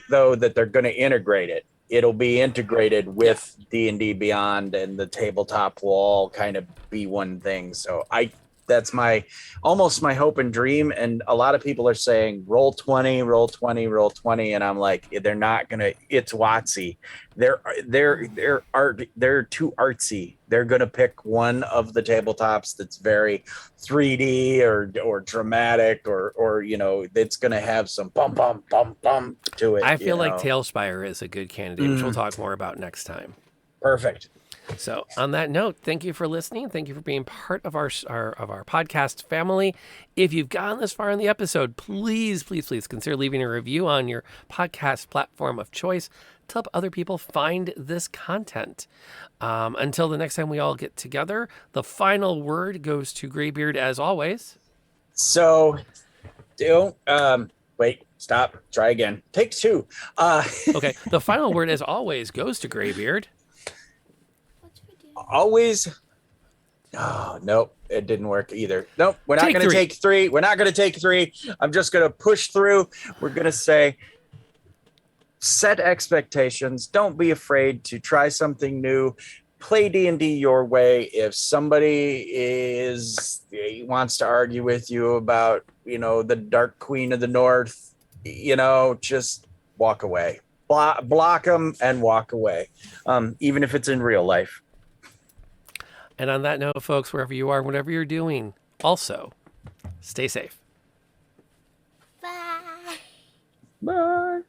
[SPEAKER 2] though that they're going to integrate it. It'll be integrated
[SPEAKER 1] Yeah.
[SPEAKER 2] with D&D Beyond, and the tabletop will all kind of be one thing. So that's my almost my hope and dream. And a lot of people are saying roll 20, roll 20, roll 20, and I'm like, they're not gonna. It's Watsy. They're too artsy. They're gonna pick one of the tabletops that's very 3D or dramatic, or it's gonna have some bum bum bum bum to it.
[SPEAKER 1] I feel like Tailspire is a good candidate, which we'll talk more about next time.
[SPEAKER 2] Perfect.
[SPEAKER 1] So, on that note, thank you for listening. Thank you for being part of our podcast family. If you've gotten this far in the episode, please, please, please consider leaving a review on your podcast platform of choice to help other people find this content. Until the next time we all get together, the final word goes to Graybeard as always.
[SPEAKER 2] So don't wait, stop, try again. Take two.
[SPEAKER 1] Okay, the final word as always goes to Graybeard.
[SPEAKER 2] Always. Oh, nope, it didn't work either. Nope, we're not
[SPEAKER 1] Take
[SPEAKER 2] going to
[SPEAKER 1] three.
[SPEAKER 2] take three. We're not going to take three. I'm just going to push through. We're going to say, set expectations. Don't be afraid to try something new. Play D&D your way. If somebody wants to argue with you about, the Dark Queen of the North, just walk away. Block them and walk away, even if it's in real life.
[SPEAKER 1] And on that note, folks, wherever you are, whatever you're doing, also stay safe.
[SPEAKER 3] Bye.
[SPEAKER 2] Bye.